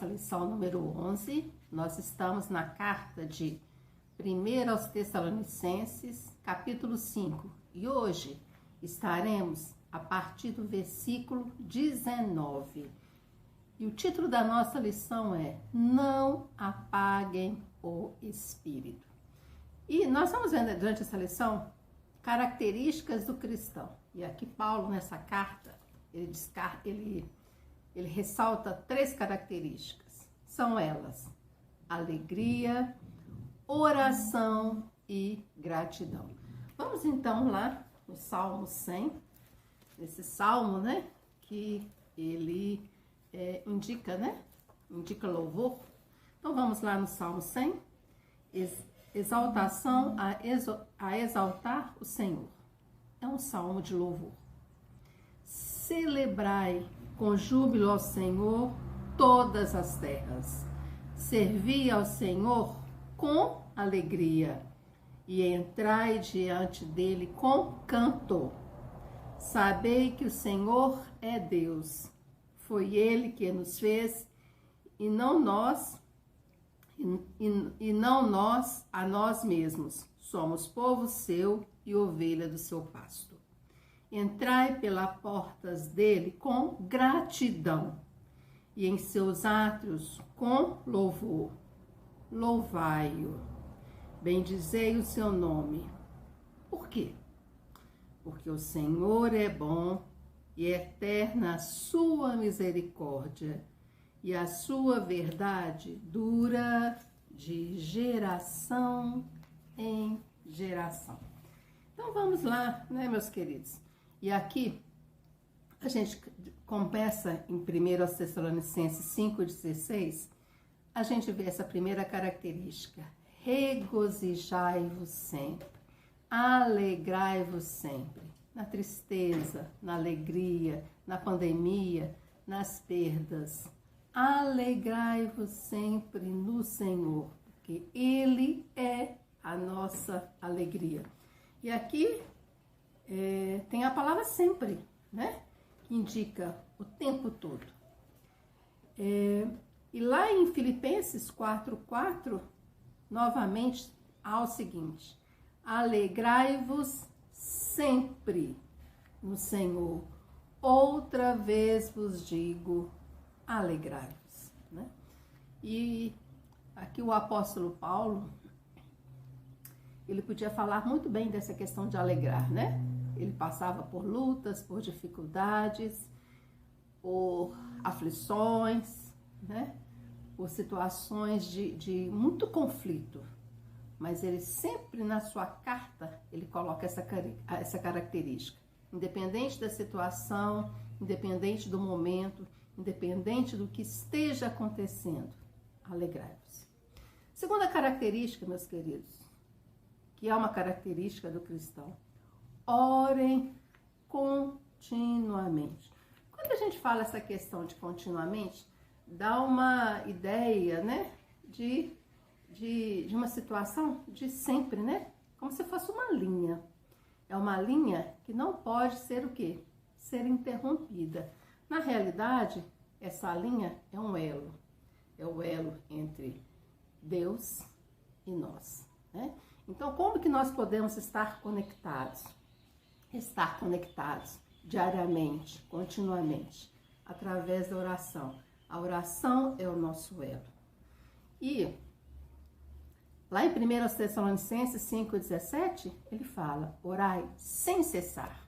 nossa lição número 11. Nós estamos na carta de 1 aos Tessalonicenses, capítulo 5. E hoje estaremos a partir do versículo 19. E o título da nossa lição é Não apaguem o Espírito. E nós vamos ver durante essa lição características do cristão. E aqui Paulo, nessa carta, ele ressalta 3 características. São elas: alegria, oração e gratidão. Vamos então lá no Salmo 100, esse salmo, né, que ele indica louvor. Então vamos lá no Salmo 100, exaltação a exaltar o Senhor. É um salmo de louvor. Celebrai com júbilo ao Senhor todas as terras. Servi ao Senhor com alegria e entrai diante dele com canto. Sabei que o Senhor é Deus. Foi ele que nos fez e não nós a nós mesmos. Somos povo seu e ovelha do seu pasto. Entrai pelas portas dele com gratidão e em seus átrios com louvor. Louvai-o, bendizei o seu nome. Por quê? Porque o Senhor é bom e eterna a sua misericórdia, e a sua verdade dura de geração em geração. Então vamos lá, né, meus queridos? E aqui a gente começa em 1 Tessalonicenses 5,16, a gente vê essa primeira característica: regozijai-vos sempre, alegrai-vos sempre, na tristeza, na alegria, na pandemia, nas perdas. Alegrai-vos sempre no Senhor, porque Ele é a nossa alegria. E aqui tem a palavra sempre, né? Que indica o tempo todo. E lá em Filipenses 4:4, novamente há o seguinte: alegrai-vos sempre no Senhor. Outra vez vos digo, alegrai-vos, né? E aqui o apóstolo Paulo, ele podia falar muito bem dessa questão de alegrar, né? Ele passava por lutas, por dificuldades, por aflições, né? Por situações de muito conflito. Mas ele sempre na sua carta, ele coloca essa característica. Independente da situação, independente do momento, independente do que esteja acontecendo, alegrai-vos. Segunda característica, meus queridos, que é uma característica do cristão: orem continuamente. Quando a gente fala essa questão de continuamente, dá uma ideia, né, de uma situação de sempre, né? Como se fosse uma linha. É uma linha que não pode ser o quê? Ser interrompida. Na realidade, essa linha é um elo. É o elo entre Deus e nós, né? Então, como que nós podemos estar conectados? Estar conectados diariamente, continuamente, através da oração. A oração é o nosso elo. E lá em 1 Tessalonicenses 5,17, ele fala, orai sem cessar,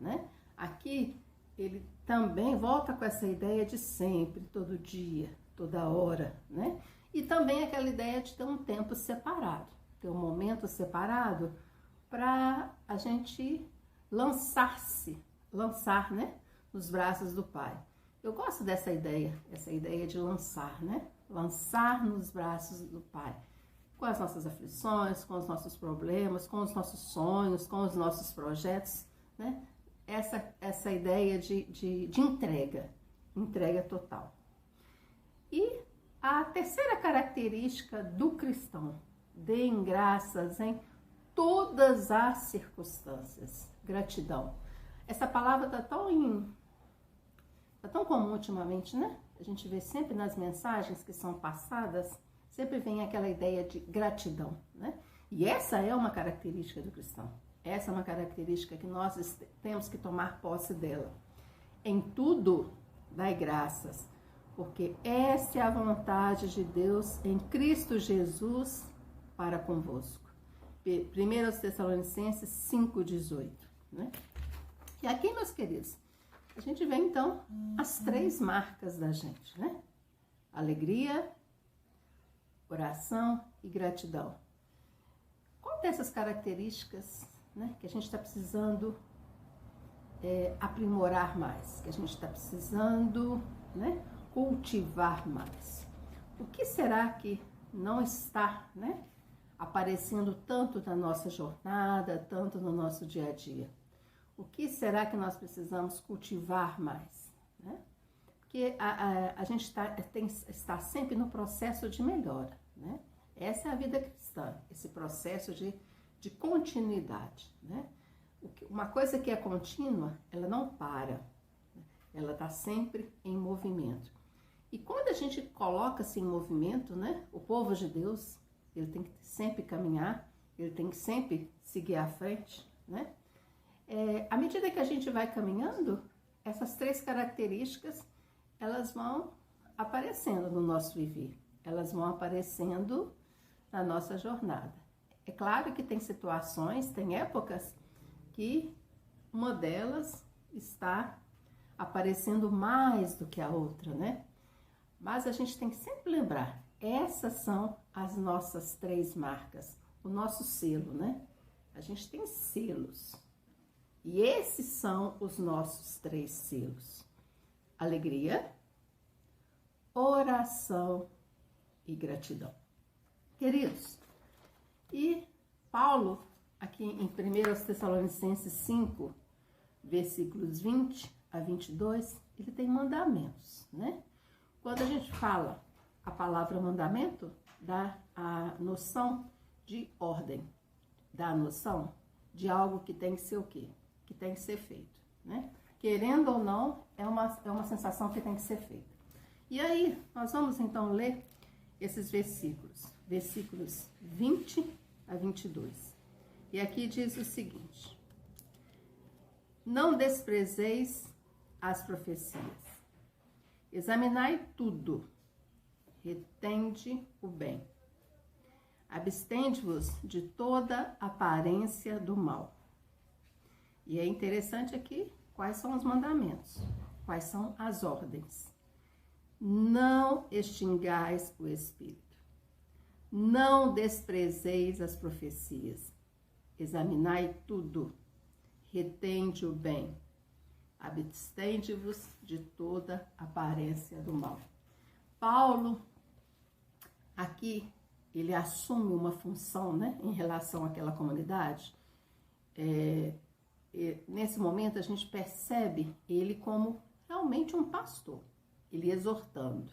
né? Aqui, ele também volta com essa ideia de sempre, todo dia, toda hora, né? E também aquela ideia de ter um tempo separado, ter um momento separado para a gente lançar, né? Nos braços do Pai. Eu gosto dessa ideia, essa ideia de lançar, né? Lançar nos braços do Pai. Com as nossas aflições, com os nossos problemas, com os nossos sonhos, com os nossos projetos, né? Essa ideia de entrega total. E a terceira característica do cristão: deem graças em todas as circunstâncias. Gratidão. Essa palavra tá tão comum ultimamente, né? a gente vê sempre nas mensagens que são passadas, sempre vem aquela ideia de gratidão, né? E essa é uma característica do cristão. Essa é uma característica que nós temos que tomar posse dela. Em tudo, dai graças, porque essa é a vontade de Deus em Cristo Jesus para convosco. 1 Tessalonicenses 5,18, né? E aqui, meus queridos, a gente vê então as 3 marcas da gente, né? Alegria, oração e gratidão. Qual dessas características, né, que a gente está precisando aprimorar mais, que a gente está precisando, né, cultivar mais? O que será que não está, né, aparecendo tanto na nossa jornada, tanto no nosso dia a dia? O que será que nós precisamos cultivar mais, né? Porque a gente está sempre no processo de melhora, né? Essa é a vida cristã, esse processo de continuidade, né? Uma coisa que é contínua, ela não para, né? Ela está sempre em movimento. E quando a gente coloca-se em movimento, né? O povo de Deus, ele tem que sempre caminhar, ele tem que sempre seguir à frente, né? À medida que a gente vai caminhando, essas 3 características, elas vão aparecendo no nosso viver, elas vão aparecendo na nossa jornada. É claro que tem situações, tem épocas que uma delas está aparecendo mais do que a outra, né? Mas a gente tem que sempre lembrar, essas são as nossas 3 marcas, o nosso selo, né? A gente tem selos. E esses são os nossos 3 selos: alegria, oração e gratidão. Queridos, e Paulo, aqui em 1 Tessalonicenses 5, versículos 20 a 22, ele tem mandamentos, né? Quando a gente fala a palavra mandamento, dá a noção de ordem, dá a noção de algo que tem que ser o quê? Que tem que ser feito, né? Querendo ou não, é uma sensação que tem que ser feita. E aí, nós vamos então ler esses versículos 20 a 22. E aqui diz o seguinte: não desprezeis as profecias, examinai tudo, retende o bem, abstende-vos de toda aparência do mal. E é interessante aqui quais são os mandamentos, quais são as ordens. Não extingais o Espírito, não desprezeis as profecias, examinai tudo, retende o bem, abstende-vos de toda aparência do mal. Paulo, aqui, ele assume uma função, né, em relação àquela comunidade. Nesse momento a gente percebe ele como realmente um pastor, ele exortando,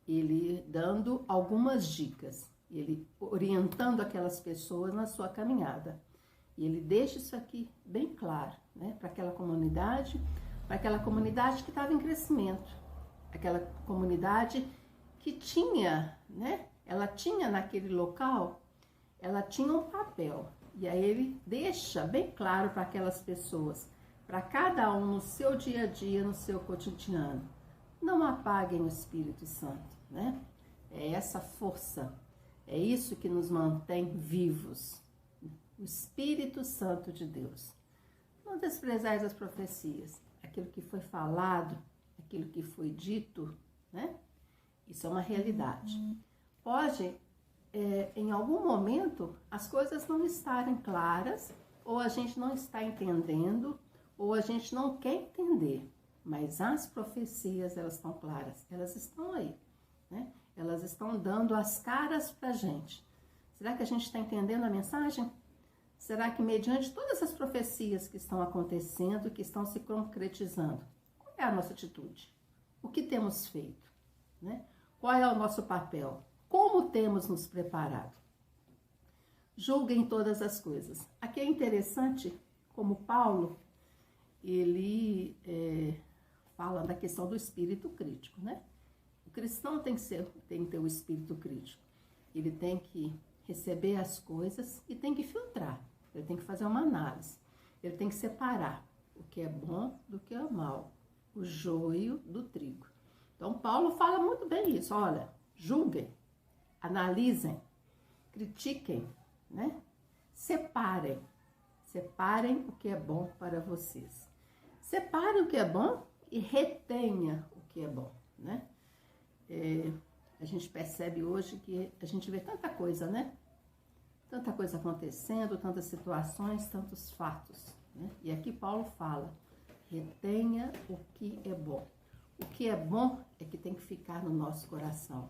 ele dando algumas dicas, ele orientando aquelas pessoas na sua caminhada. E ele deixa isso aqui bem claro, né, para aquela comunidade que estava em crescimento, aquela comunidade que tinha, né, ela tinha naquele local, ela tinha um papel. E aí ele deixa bem claro para aquelas pessoas, para cada um no seu dia a dia, no seu cotidiano: não apaguem o Espírito Santo, né? É essa força, é isso que nos mantém vivos, o Espírito Santo de Deus. Não desprezais as profecias, aquilo que foi falado, aquilo que foi dito, né? Isso é uma realidade. Pode, em algum momento, as coisas não estarem claras, ou a gente não está entendendo, ou a gente não quer entender. Mas as profecias, elas estão claras, elas estão aí, né? Elas estão dando as caras pra gente. Será que a gente está entendendo a mensagem? Será que mediante todas as profecias que estão acontecendo, que estão se concretizando, qual é a nossa atitude? O que temos feito, né? Qual é o nosso papel? Como temos nos preparado? Julguem todas as coisas. Aqui é interessante como Paulo, ele fala da questão do espírito crítico, né? cristão tem que ter o espírito crítico. Ele tem que receber as coisas e tem que filtrar. Ele tem que fazer uma análise. Ele tem que separar o que é bom do que é mal, o joio do trigo. Então, Paulo fala muito bem isso. Olha, julguem, analisem, critiquem, né? Separem o que é bom para vocês. Separe o que é bom e retenha o que é bom, né? A gente percebe hoje que a gente vê tanta coisa, né? Tanta coisa acontecendo, tantas situações, tantos fatos, né? E aqui Paulo fala, retenha o que é bom. O que é bom é que tem que ficar no nosso coração.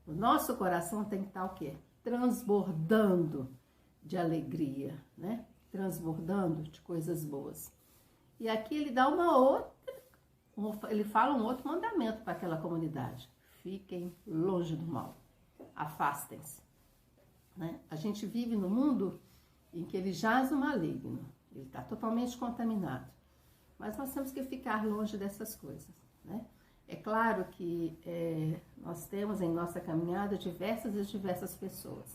O nosso coração tem que estar o quê? Transbordando de alegria, né? Transbordando de coisas boas. E aqui ele dá ele fala um outro mandamento para aquela comunidade. Fiquem longe do mal. Afastem-se. Né? A gente vive num mundo em que ele jaz o maligno. Ele está totalmente contaminado. Mas nós temos que ficar longe dessas coisas, né? É claro que nós temos em nossa caminhada diversas pessoas.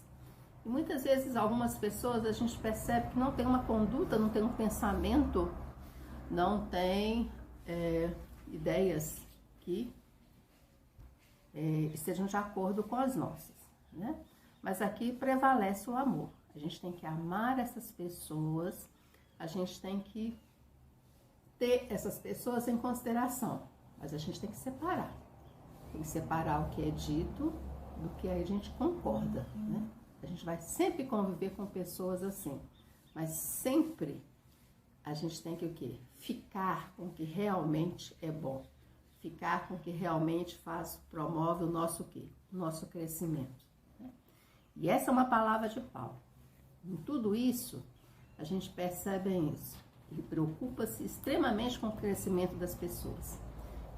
E muitas vezes algumas pessoas a gente percebe que não tem uma conduta, não tem um pensamento, não tem ideias que estejam de acordo com as nossas, né? Mas aqui prevalece o amor. A gente tem que amar essas pessoas, a gente tem que ter essas pessoas em consideração, mas a gente tem que separar. Tem que separar o que é dito do que a gente concorda, né? A gente vai sempre conviver com pessoas assim, mas sempre a gente tem que o quê? Ficar com o que realmente é bom. Ficar com o que realmente promove o nosso quê? O nosso crescimento. Né? E essa é uma palavra de Paulo. Em tudo isso, a gente percebe isso. Ele preocupa-se extremamente com o crescimento das pessoas.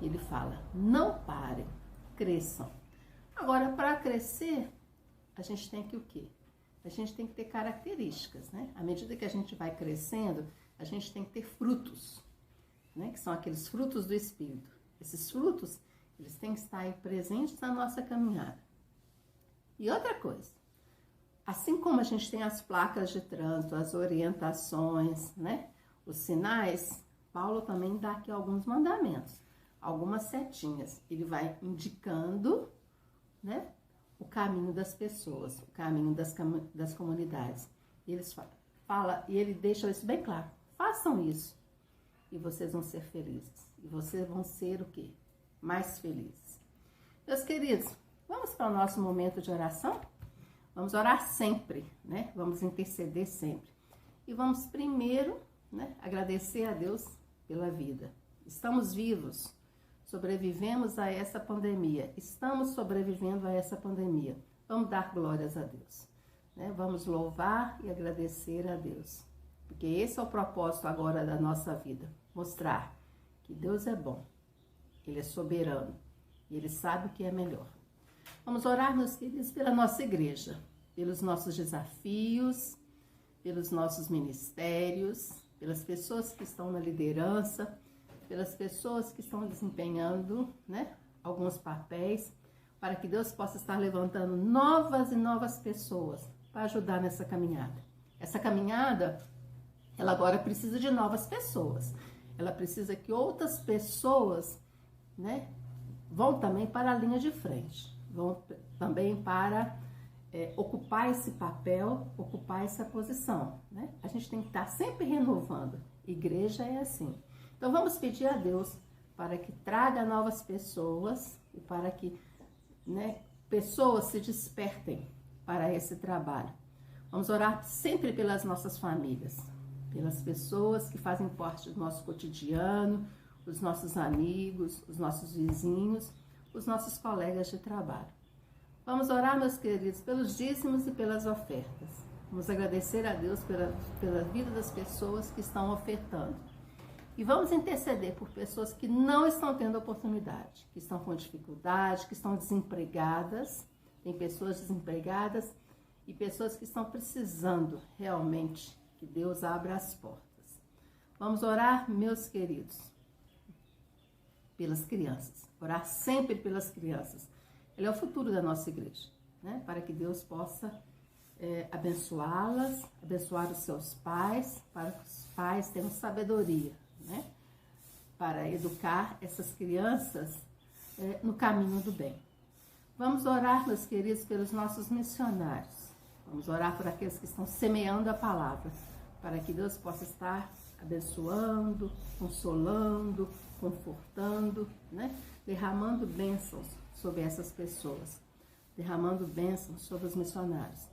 Ele fala, não parem, cresçam. Agora, para crescer, a gente tem que o quê? A gente tem que ter características, né? À medida que a gente vai crescendo, a gente tem que ter frutos, né? Que são aqueles frutos do Espírito. Esses frutos, eles têm que estar aí presentes na nossa caminhada. E outra coisa, assim como a gente tem as placas de trânsito, as orientações, né? Os sinais, Paulo também dá aqui alguns mandamentos, algumas setinhas. Ele vai indicando, né? O caminho das pessoas, o caminho das comunidades. E ele deixa isso bem claro. Façam isso e vocês vão ser felizes. E vocês vão ser o quê? Mais felizes. Meus queridos, vamos para o nosso momento de oração? Vamos orar sempre, né? Vamos interceder sempre. E vamos primeiro, né, agradecer a Deus pela vida. Estamos vivos. Sobrevivemos a essa pandemia. Estamos sobrevivendo a essa pandemia. Vamos dar glórias a Deus, né? Vamos louvar e agradecer a Deus. Porque esse é o propósito agora da nossa vida. Mostrar que Deus é bom. Ele é soberano. E Ele sabe o que é melhor. Vamos orar, meus queridos, pela nossa igreja. Pelos nossos desafios, pelos nossos ministérios, pelas pessoas que estão na liderança, pelas pessoas que estão desempenhando, né, alguns papéis, para que Deus possa estar levantando novas e novas pessoas para ajudar nessa caminhada. Essa caminhada, ela agora precisa de novas pessoas. Ela precisa que outras pessoas, né, vão também para a linha de frente, vão também para ocupar esse papel, ocupar essa posição, né? A gente tem que estar sempre renovando. Igreja é assim. Então vamos pedir a Deus para que traga novas pessoas e para que, né, pessoas se despertem para esse trabalho. Vamos orar sempre pelas nossas famílias, pelas pessoas que fazem parte do nosso cotidiano, os nossos amigos, os nossos vizinhos, os nossos colegas de trabalho. Vamos orar, meus queridos, pelos dízimos e pelas ofertas. Vamos agradecer a Deus pela vida das pessoas que estão ofertando. E vamos interceder por pessoas que não estão tendo oportunidade, que estão com dificuldade, que estão desempregadas. Tem pessoas desempregadas e pessoas que estão precisando realmente que Deus abra as portas. Vamos orar, meus queridos, pelas crianças. Orar sempre pelas crianças. Ele é o futuro da nossa igreja, né? Para que Deus possa abençoá-las, abençoar os seus pais, para que os pais tenham sabedoria, né? Para educar essas crianças no caminho do bem. Vamos orar, meus queridos, pelos nossos missionários. Vamos orar por aqueles que estão semeando a palavra, para que Deus possa estar abençoando, consolando, confortando, né? Derramando bênçãos sobre essas pessoas, derramando bênçãos sobre os missionários.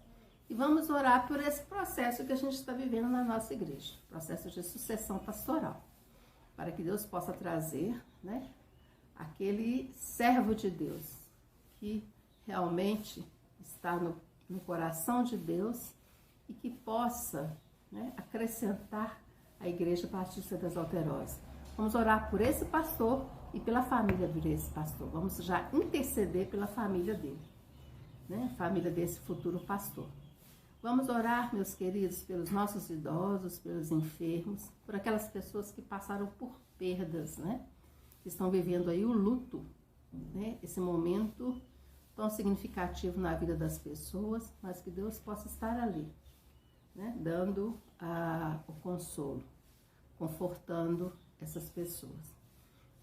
E vamos orar por esse processo que a gente está vivendo na nossa igreja, processo de sucessão pastoral, para que Deus possa trazer, né, aquele servo de Deus que realmente está no coração de Deus e que possa, né, acrescentar a Igreja Batista das Alterosas. Vamos orar por esse pastor e pela família desse pastor. Vamos já interceder pela família dele, né? Família desse futuro pastor. Vamos orar, meus queridos, pelos nossos idosos, pelos enfermos, por aquelas pessoas que passaram por perdas, né? Que estão vivendo aí o luto, né? Esse momento tão significativo na vida das pessoas, mas que Deus possa estar ali, né? Dando o consolo, confortando essas pessoas.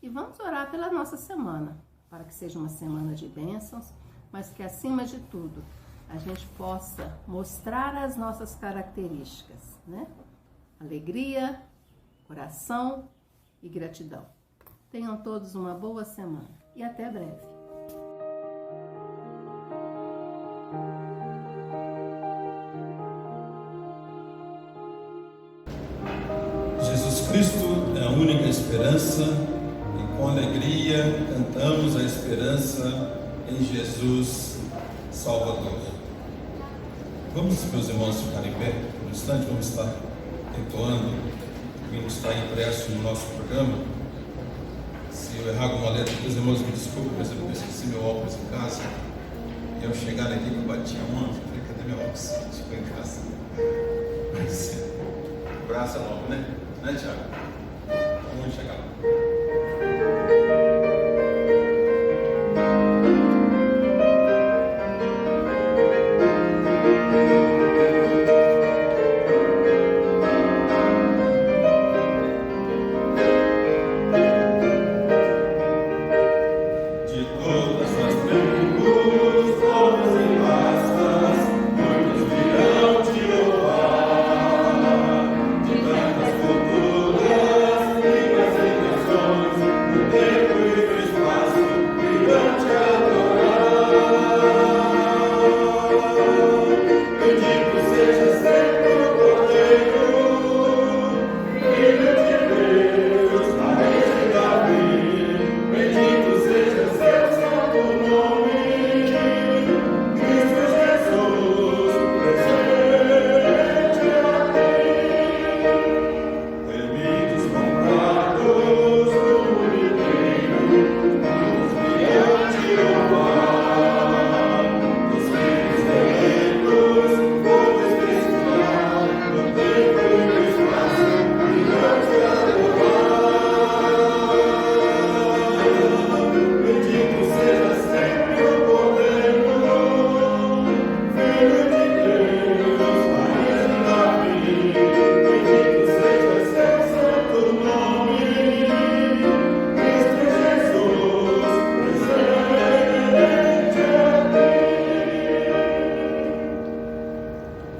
E vamos orar pela nossa semana, para que seja uma semana de bênçãos, mas que acima de tudo a gente possa mostrar as nossas características, né? Alegria, coração e gratidão. Tenham todos uma boa semana e até breve. Jesus Cristo é a única esperança e com alegria cantamos a esperança em Jesus Salvador. Vamos, meus irmãos, ficar em pé por um instante, vamos estar entoando o que está impresso no nosso programa. Se eu errar alguma letra, os irmãos me desculpem, mas eu esqueci meu óculos em casa. E ao chegar aqui, eu bati a mão, falei, cadê meu óculos? Ficou em casa. Mas, o braço é novo, né? Né, Tiago? Vamos chegar lá.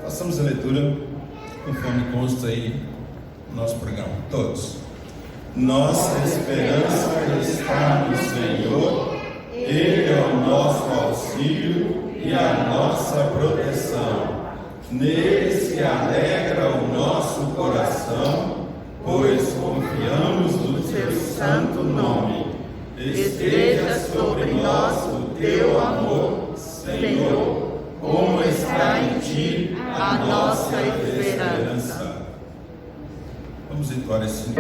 Façamos a leitura conforme consta aí no nosso programa. Todos. Nossa esperança está no Senhor, Ele é o nosso auxílio e a nossa proteção. Nele se alegra o nosso coração, pois confiamos no Teu santo nome. Esteja sobre nós o Teu amor, Senhor, como está em Ti a nossa esperança. Vamos entoar esse.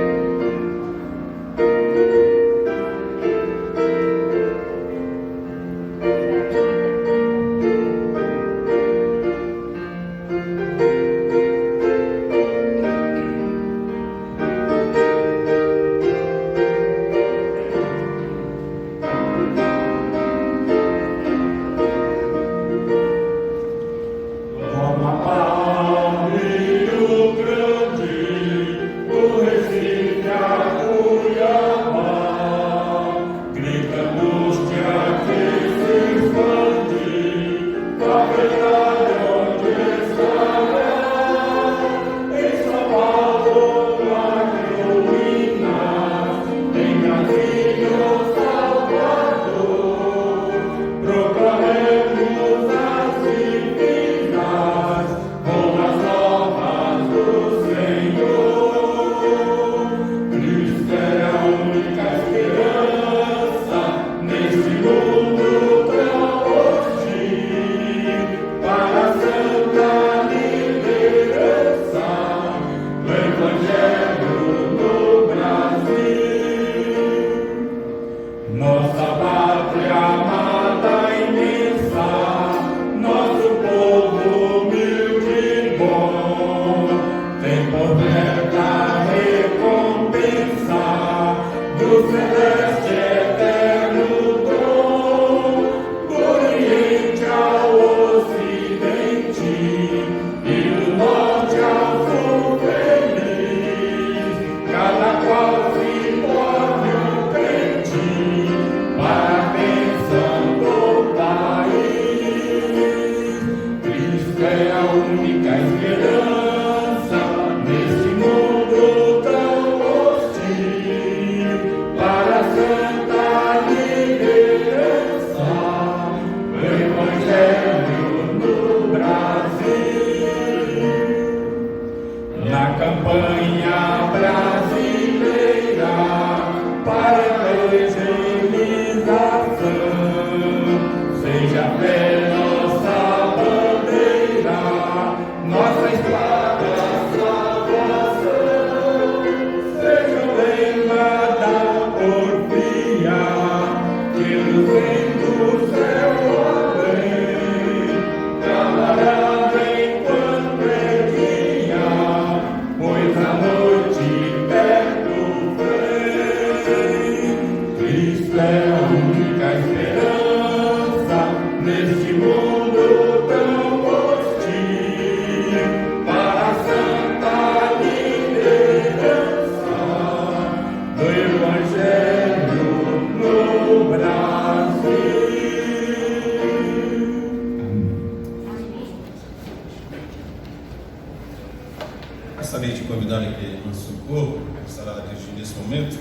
Gostaria de convidar aqui o Socorro, que estará dirigindo nesse momento,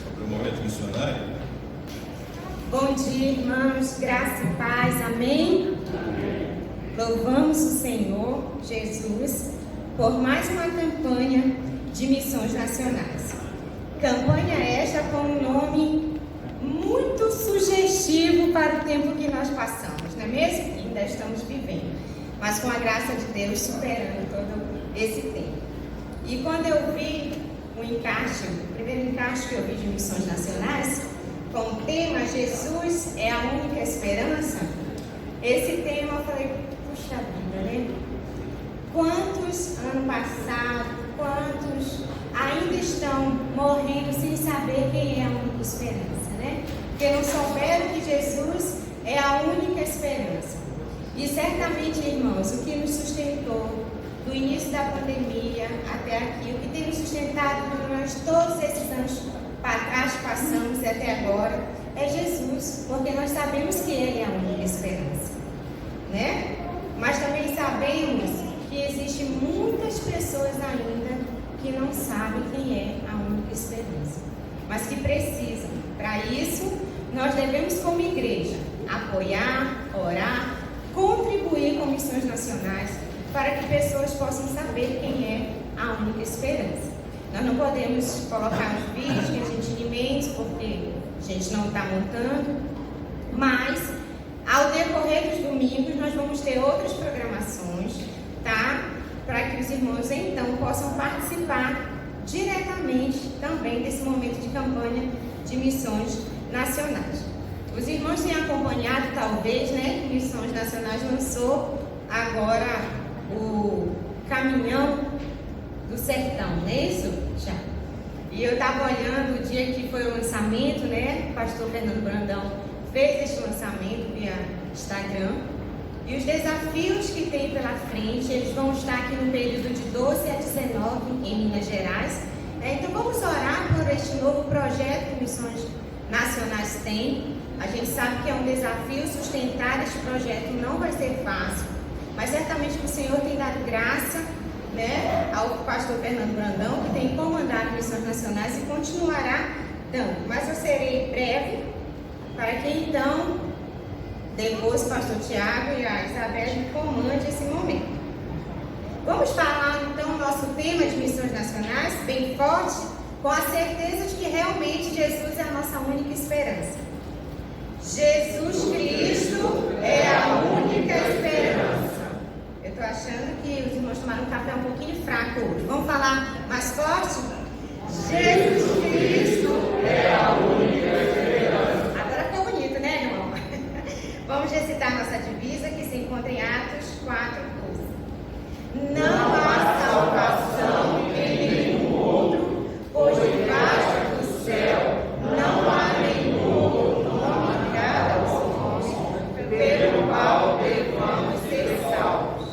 sobre o momento missionário. Bom dia, irmãos, graça e paz, amém? Louvamos o Senhor Jesus por mais uma campanha de missões nacionais. Campanha esta com um nome muito sugestivo para o tempo que nós passamos, não é mesmo? Que ainda estamos vivendo, mas com a graça de Deus superando todo esse tempo. E quando eu vi o primeiro encaixe que eu vi de missões nacionais, com o tema Jesus é a única esperança, esse tema eu falei, puxa vida, né? Quantos ano passado, quantos ainda estão morrendo sem saber quem é a única esperança, né? Porque não souberam que Jesus é a única esperança. E certamente, irmãos, o que nos sustentou do início da pandemia até aqui, o que tem nos sustentado quando nós todos esses anos para trás passamos e até agora, é Jesus, porque nós sabemos que Ele é a única esperança, né? Mas também sabemos que existem muitas pessoas ainda que não sabem quem é a única esperança, mas que precisam. Para isso, nós devemos, como igreja, apoiar, orar, contribuir com missões nacionais, para que pessoas possam saber quem é a única esperança. Nós não podemos colocar os vídeos que a gente invente, porque a gente não está montando, mas ao decorrer dos domingos nós vamos ter outras programações, tá? Para que os irmãos então possam participar diretamente também desse momento de campanha de missões nacionais. Os irmãos têm acompanhado, talvez, né, que Missões Nacionais lançou agora o Caminhão do Sertão, não é isso? Já. E eu estava olhando o dia que foi o lançamento, né? O pastor Fernando Brandão fez esse lançamento via Instagram. E os desafios que tem pela frente, eles vão estar aqui no período de 12 a 19 em Minas Gerais. Então vamos orar por este novo projeto que Missões Nacionais tem. A gente sabe que é um desafio sustentar este projeto, não vai ser fácil. Mas certamente que o Senhor tem dado graça, né, ao pastor Fernando Brandão, que tem comandado missões nacionais e continuará dando. Mas eu serei breve, para que então, depois o pastor Tiago e a Isabel comandem esse momento. Vamos falar então o nosso tema de missões nacionais, bem forte, com a certeza de que realmente Jesus é a nossa única esperança. Jesus Cristo é a única esperança. Eu estou achando que os irmãos tomaram um café um pouquinho fraco hoje. Vamos falar mais forte? Jesus Cristo é a única esperança. Agora ficou bonito, né, irmão? Vamos recitar nossa divisa que se encontra em Atos 4:12. Não há salvação em nenhum outro, pois debaixo do céu não há nenhum outro nome dado aos homens, pelo qual devamos ser salvos.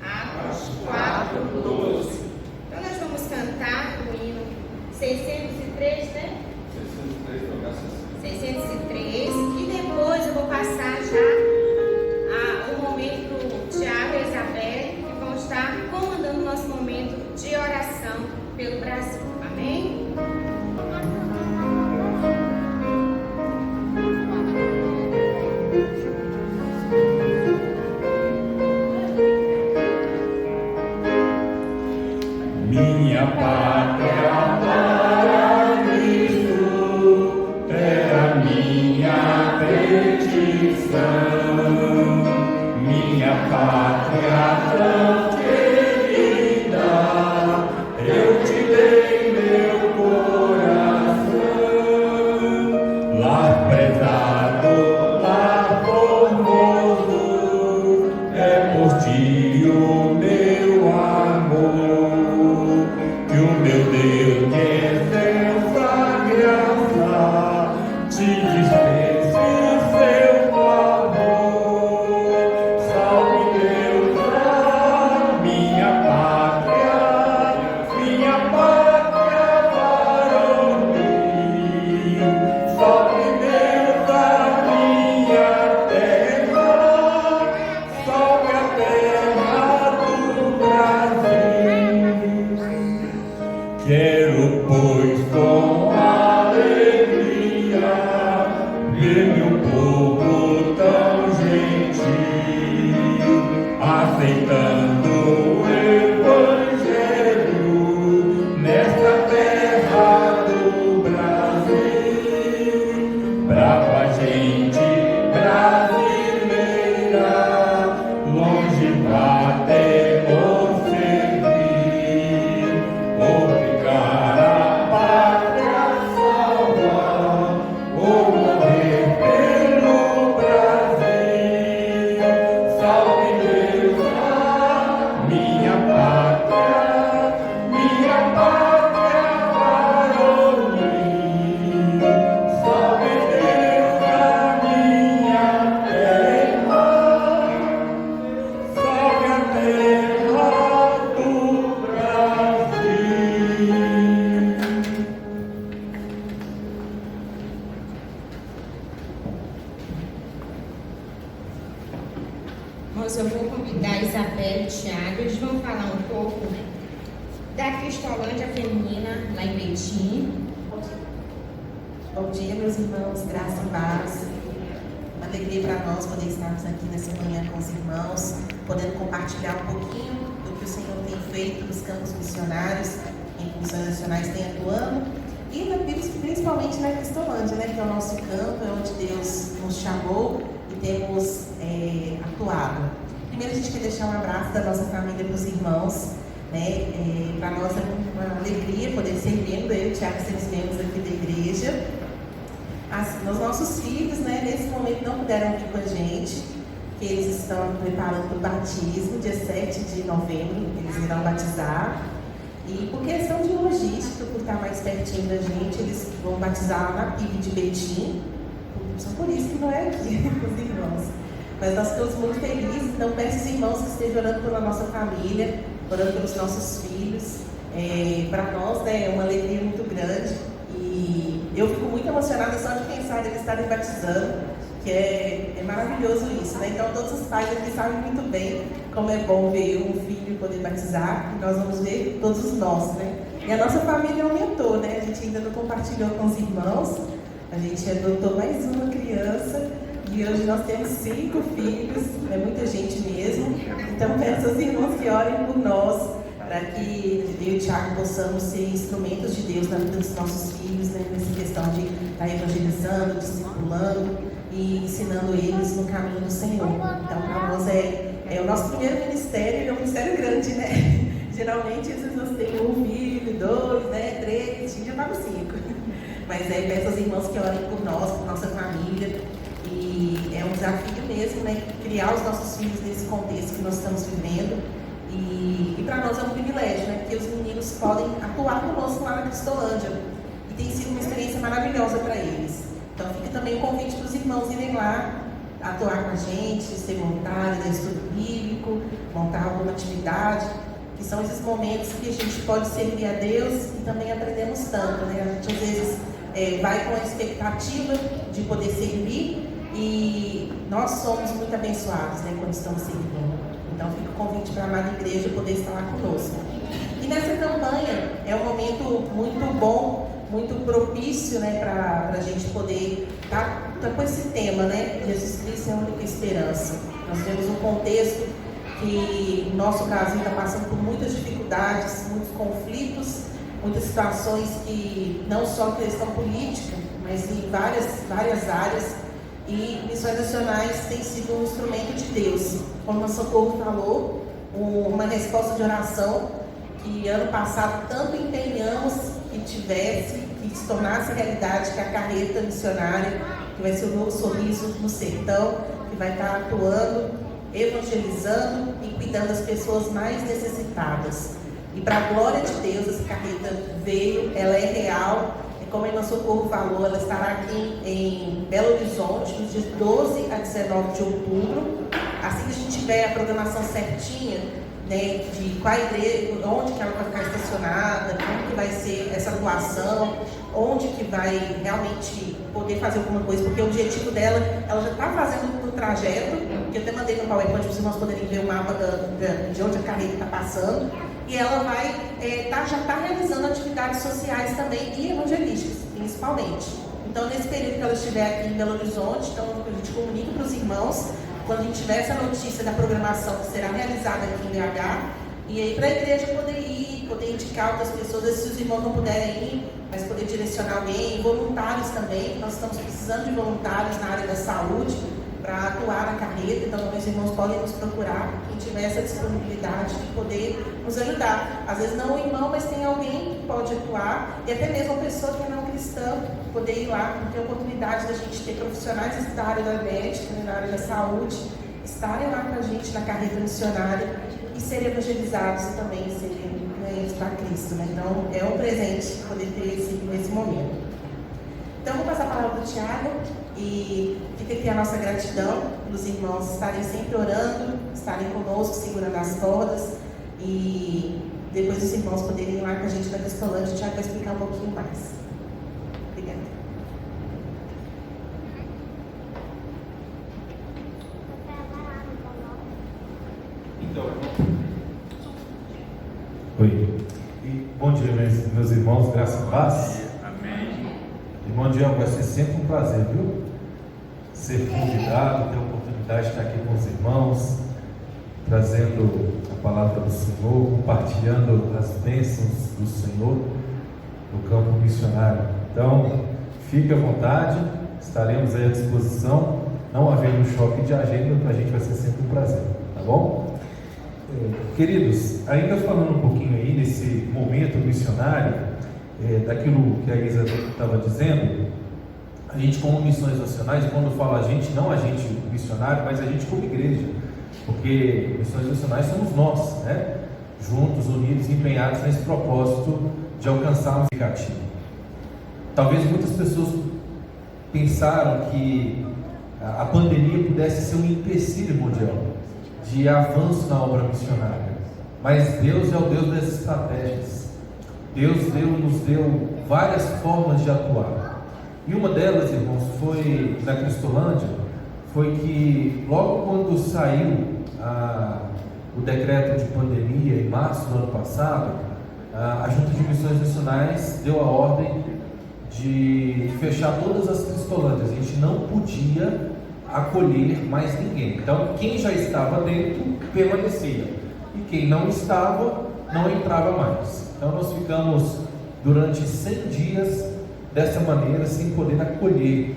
Atos 4:12. Então nós vamos cantar o hino 603, né? 603. E depois eu vou passar já o momento do Tiago e Isabel, que vão estar comandando o nosso momento de oração pelo Brasil. Amém? Minha pátria para Cristo é a minha petição. Minha pátria tão querida, eu te dei meu coração. Lar prezado, lar formoso, é por ti o meu amor. Que o meu Deus, que é sua graça, te dispense seu favor. aceitando o Evangelho nesta terra do Brasil. Brava gente brasileira, longe batemos servir, ou ficar a pátria salva, ou morrer pelo Brasil. Salve Deus, minha pátria varonil. Salve Deus, minha terra, salve a terra do Brasil. Irmãos, eu vou convidar a Isabel e Thiago, eles vão falar um pouco da Cristolândia Feminina lá em Betim. Bom dia, meus irmãos, graça e paz. Uma alegria para nós poder estarmos aqui nessa manhã com os irmãos, podendo compartilhar um pouquinho do que o Senhor tem feito nos campos missionários, em que missões nacionais tem atuando, e principalmente na Cristolândia, né, que é o nosso campo, é onde Deus nos chamou e temos atuado. Primeiro a gente quer deixar um abraço da nossa família para os irmãos, né? Para nós é uma alegria poder ser membro, eu e o Thiago sermos membros aqui da igreja. Os nossos filhos, né, nesse momento não puderam vir com a gente, que eles estão preparando para o batismo, dia 7 de novembro, eles irão batizar. E por questão de logística, por estar mais pertinho da gente, eles vão batizar lá na PIB de Betim. Só por isso que não é aqui, com os irmãos. Mas nós ficamos muito felizes, então peço aos irmãos que estejam orando pela nossa família, orando pelos nossos filhos. Para nós, né, é uma alegria muito grande. E eu fico muito emocionada só de pensar eles estarem batizando, que é maravilhoso isso, né? Então todos os pais aqui sabem muito bem como é bom ver um filho poder batizar, e nós vamos ver todos os nossos, né? E a nossa família aumentou, né? A gente ainda não compartilhou com os irmãos, a gente adotou mais uma criança e hoje nós temos 5 filhos, é muita gente mesmo. Então peço aos irmãos que orem por nós, para que eu e o Thiago possamos ser instrumentos de Deus na vida dos nossos filhos, né? Nessa questão de estar evangelizando, discipulando e ensinando eles no caminho do Senhor. Então para nós é o nosso primeiro ministério, é um ministério grande, né? Geralmente as pessoas têm 1 filho, 2, né, 3, já está no 5. Mas peço aos irmãos que orem por nós, por nossa família. E é um desafio mesmo, né? Criar os nossos filhos nesse contexto que nós estamos vivendo. E para nós é um privilégio, né? Porque os meninos podem atuar conosco lá na Cristolândia. E tem sido uma experiência maravilhosa para eles. Então fica também o convite para os irmãos irem lá, atuar com a gente, ser voluntário, dar estudo bíblico, montar alguma atividade, que são esses momentos que a gente pode servir a Deus e também aprendemos tanto, né? A gente às vezes vai com a expectativa de poder servir e nós somos muito abençoados, né, quando estamos servindo. Então fica o convite para a amada igreja poder estar lá conosco. E nessa campanha é um momento muito bom, muito propício, né, para a gente poder estar com esse tema, né? Jesus Cristo é a única esperança. Nós temos um contexto que, no nosso caso, está passando por muitas dificuldades, muitos conflitos, muitas situações que não só questão política, mas em várias áreas. E missões nacionais têm sido um instrumento de Deus. Como o Socorro falou, uma resposta de oração que ano passado tanto empenhamos que se tornasse realidade, que é a carreta missionária, que vai ser o novo sorriso no sertão, que vai estar atuando, evangelizando e cuidando das pessoas mais necessitadas. E para a glória de Deus, essa carreta veio, ela é real. Como a irmã Socorro falou, ela estará aqui em Belo Horizonte, nos dias 12 a 19 de outubro. Assim que a gente tiver a programação certinha, né, de qual igreja, onde que ela vai ficar estacionada, como que vai ser essa atuação, onde que vai realmente poder fazer alguma coisa, porque o objetivo dela, ela já está fazendo o trajeto, que eu até mandei no PowerPoint para os irmãos poderem ver o mapa de onde a carreta está passando. E ela vai já está realizando atividades sociais também e evangelísticas, principalmente. Então, nesse período que ela estiver aqui em Belo Horizonte, então a gente comunica para os irmãos quando a gente tiver essa notícia da programação que será realizada aqui em BH, e aí para a igreja poder ir, poder indicar outras pessoas, se os irmãos não puderem ir, mas poder direcionar alguém, voluntários também, nós estamos precisando de voluntários na área da saúde, para atuar na carreta, então os irmãos podem nos procurar, quem tiver essa disponibilidade de poder nos ajudar. Às vezes não o irmão, mas tem alguém que pode atuar, e até mesmo uma pessoa que é não cristã, poder ir lá, ter a oportunidade da gente ter profissionais da área da médica, na área da saúde, estarem lá com a gente na carreta missionária e serem evangelizados e também serem ganhos para Cristo, né? Então é um presente poder ter esse momento. Então vou passar a palavra para o Tiago e fica aqui a nossa gratidão pelos irmãos estarem sempre orando, estarem conosco, segurando as cordas, e depois os irmãos poderem ir lá com a gente na Cristolândia. O Tiago vai explicar um pouquinho mais. Obrigada. Oi. E bom dia, meus irmãos, graça e paz. Irmão Diego, vai ser sempre um prazer, viu? Ser convidado, ter a oportunidade de estar aqui com os irmãos, trazendo a palavra do Senhor, compartilhando as bênçãos do Senhor no campo missionário. Então, fique à vontade, estaremos aí à disposição. Não havendo um choque de agenda, para a gente vai ser sempre um prazer, tá bom? Queridos, ainda falando um pouquinho aí nesse momento missionário, daquilo que a Isa estava dizendo, a gente como missões nacionais, quando fala a gente, não a gente missionário, mas a gente como igreja, porque missões nacionais somos nós, né? Juntos, unidos, empenhados nesse propósito de alcançar um significativo. Talvez muitas pessoas pensaram que a pandemia pudesse ser um empecilho mundial de avanço na obra missionária, mas Deus é o Deus das estratégias. Deus nos deu várias formas de atuar. E uma delas, irmãos, foi na Cristolândia, foi que logo quando saiu o decreto de pandemia, em março do ano passado, a Junta de Missões Nacionais deu a ordem de fechar todas as Cristolândias. A gente não podia acolher mais ninguém. Então, quem já estava dentro, permanecia. E quem não estava, não entrava mais. Então nós ficamos durante 100 dias dessa maneira, sem poder acolher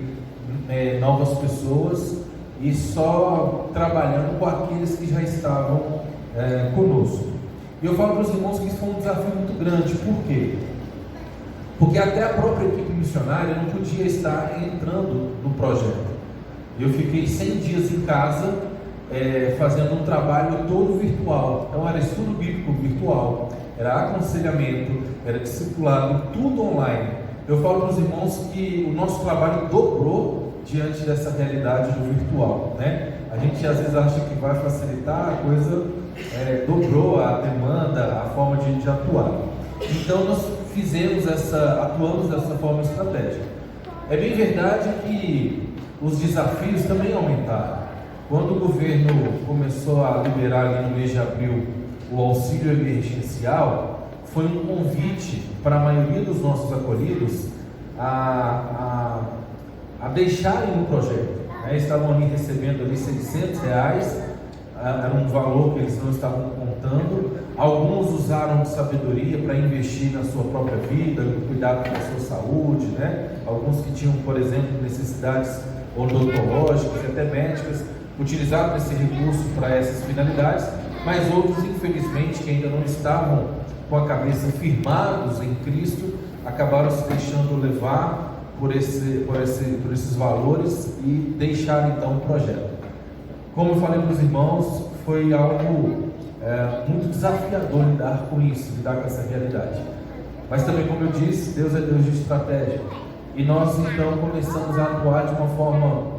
novas pessoas e só trabalhando com aqueles que já estavam conosco. E eu falo para os irmãos que isso foi um desafio muito grande. Por quê? Porque até a própria equipe missionária não podia estar entrando no projeto. Eu fiquei 100 dias em casa, fazendo um trabalho todo virtual. Então era estudo bíblico virtual, era aconselhamento, era discipulado, tudo online. Eu falo para os irmãos que o nosso trabalho dobrou diante dessa realidade do virtual, né? A gente às vezes acha que vai facilitar, a coisa dobrou a demanda, a forma de atuar. Então nós atuamos dessa forma estratégica. É bem verdade que os desafios também aumentaram. Quando o governo começou a liberar ali no mês de abril o auxílio emergencial, foi um convite para a maioria dos nossos acolhidos a deixarem o projeto, né? Estavam ali recebendo ali R$600, era um valor que eles não estavam contando. Alguns usaram de sabedoria para investir na sua própria vida, no cuidado com a sua saúde, né? Alguns que tinham, por exemplo, necessidades odontológicas e até médicas, utilizaram esse recurso para essas finalidades, mas outros, infelizmente, que ainda não estavam com a cabeça firmados em Cristo, acabaram se deixando levar por esses valores e deixaram então o projeto. Como eu falei para os irmãos, foi algo muito desafiador lidar com isso, lidar com essa realidade. Mas também, como eu disse, Deus é Deus de estratégia. E nós então começamos a atuar de uma forma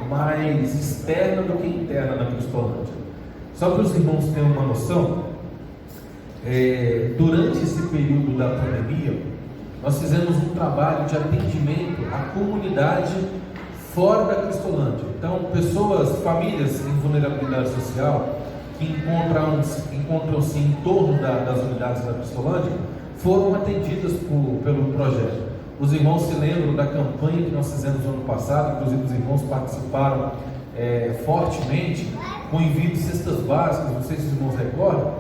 mais externa do que interna na Cristolândia. Só para os irmãos terem uma noção, durante esse período da pandemia, nós fizemos um trabalho de atendimento à comunidade fora da Cristolândia. Então, famílias em vulnerabilidade social, que encontram-se em torno das unidades da Cristolândia, foram atendidas pelo projeto. Os irmãos se lembram da campanha que nós fizemos no ano passado, inclusive os irmãos participaram fortemente com o envio de cestas básicas, não sei se os irmãos recordam,